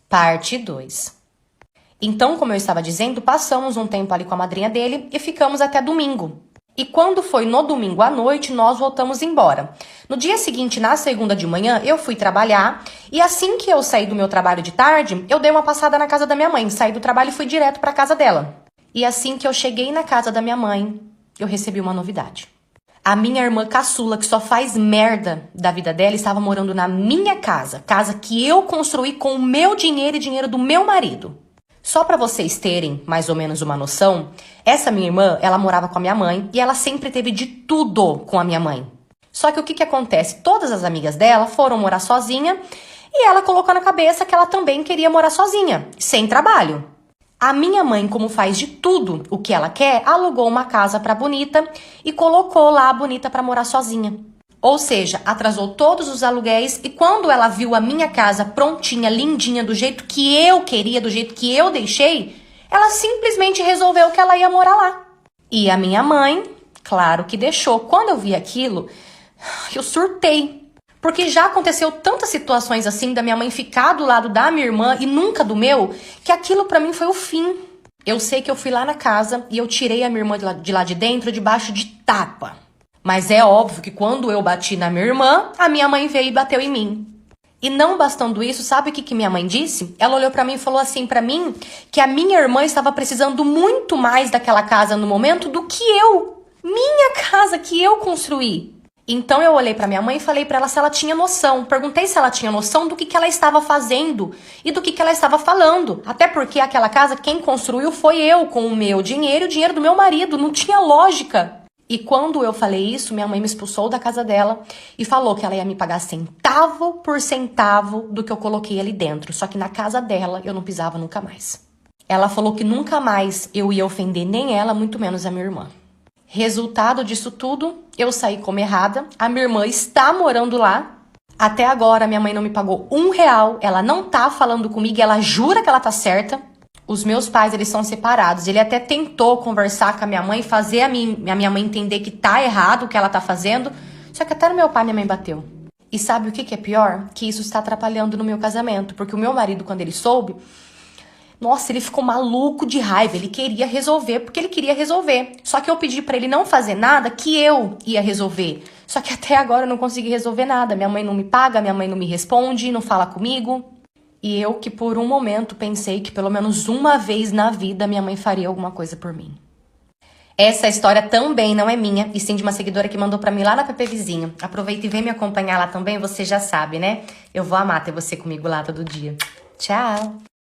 Parte 2. Então, como eu estava dizendo, passamos um tempo ali com a madrinha dele e ficamos até domingo. E quando foi no domingo à noite, nós voltamos embora. No dia seguinte, na segunda de manhã, eu fui trabalhar e assim que eu saí do meu trabalho de tarde, eu dei uma passada na casa da minha mãe. Saí do trabalho e fui direto para casa dela. E assim que eu cheguei na casa da minha mãe, eu recebi uma novidade. A minha irmã caçula, que só faz merda da vida dela, estava morando na minha casa. Casa que eu construí com o meu dinheiro e dinheiro do meu marido. Só para vocês terem mais ou menos uma noção, essa minha irmã, ela morava com a minha mãe e ela sempre teve de tudo com a minha mãe. Só que o que acontece? Todas as amigas dela foram morar sozinha e ela colocou na cabeça que ela também queria morar sozinha, sem trabalho. A minha mãe, como faz de tudo o que ela quer, alugou uma casa pra Bonita e colocou lá a Bonita pra morar sozinha. Ou seja, atrasou todos os aluguéis e quando ela viu a minha casa prontinha, lindinha, do jeito que eu queria, do jeito que eu deixei, ela simplesmente resolveu que ela ia morar lá. E a minha mãe, claro que deixou. Quando eu vi aquilo, eu surtei. Porque já aconteceu tantas situações assim da minha mãe ficar do lado da minha irmã e nunca do meu, que aquilo pra mim foi o fim. Eu sei que eu fui lá na casa e eu tirei a minha irmã de lá de dentro debaixo de tapa. Mas é óbvio que quando eu bati na minha irmã, a minha mãe veio e bateu em mim. E não bastando isso, sabe o que minha mãe disse? Ela olhou pra mim e falou assim pra mim que a minha irmã estava precisando muito mais daquela casa no momento do que eu. Minha casa que eu construí. Então eu olhei pra minha mãe e falei pra ela se ela tinha noção. Perguntei se ela tinha noção do que ela estava fazendo e do que ela estava falando. Até porque aquela casa, quem construiu foi eu, com o meu dinheiro e o dinheiro do meu marido. Não tinha lógica. E quando eu falei isso, minha mãe me expulsou da casa dela e falou que ela ia me pagar centavo por centavo do que eu coloquei ali dentro. Só que na casa dela eu não pisava nunca mais. Ela falou que nunca mais eu ia ofender nem ela, muito menos a minha irmã. Resultado disso tudo, eu saí como errada. A minha irmã está morando lá. Até agora minha mãe não me pagou R$1. Ela não tá falando comigo, ela jura que ela tá certa. Os meus pais, eles são separados. Ele até tentou conversar com a minha mãe, fazer a minha mãe entender que tá errado o que ela tá fazendo. Só que até no meu pai minha mãe bateu. E sabe o que é pior? Que isso está atrapalhando no meu casamento. Porque o meu marido, quando ele soube, nossa, ele ficou maluco de raiva. Ele queria resolver, porque ele queria resolver. Só que eu pedi pra ele não fazer nada, que eu ia resolver. Só que até agora eu não consegui resolver nada. Minha mãe não me paga, minha mãe não me responde, não fala comigo. E eu que por um momento pensei que pelo menos uma vez na vida minha mãe faria alguma coisa por mim. Essa história também não é minha, e sim de uma seguidora que mandou pra mim lá na PP Vizinho. Aproveita e vem me acompanhar lá também, você já sabe, né? Eu vou amar ter você comigo lá todo dia. Tchau!